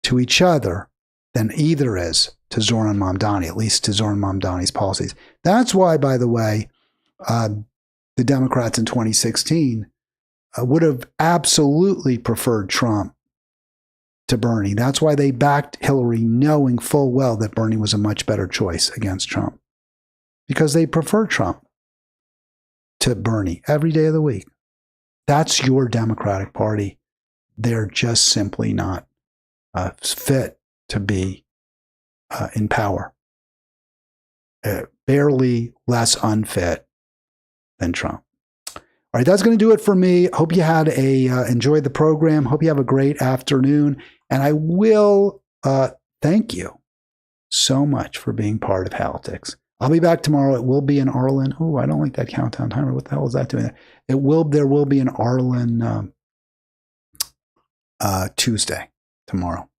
to each other than either is to Zoran Mamdani, at least to Zoran Mamdani's policies. That's why, by the way, the Democrats in 2016 would have absolutely preferred Trump to Bernie. That's why they backed Hillary, knowing full well that Bernie was a much better choice against Trump. Because they prefer Trump to Bernie every day of the week. That's your Democratic Party. They're just simply not fit to be in power. Barely less unfit than Trump. All right, that's going to do it for me. Hope you had enjoyed the program. Hope you have a great afternoon. And I will thank you so much for being part of Halitics. I'll be back tomorrow. It will be in Arlen. Oh, I don't like that countdown timer. What the hell is that doing? There will be an Arlen Tuesday tomorrow.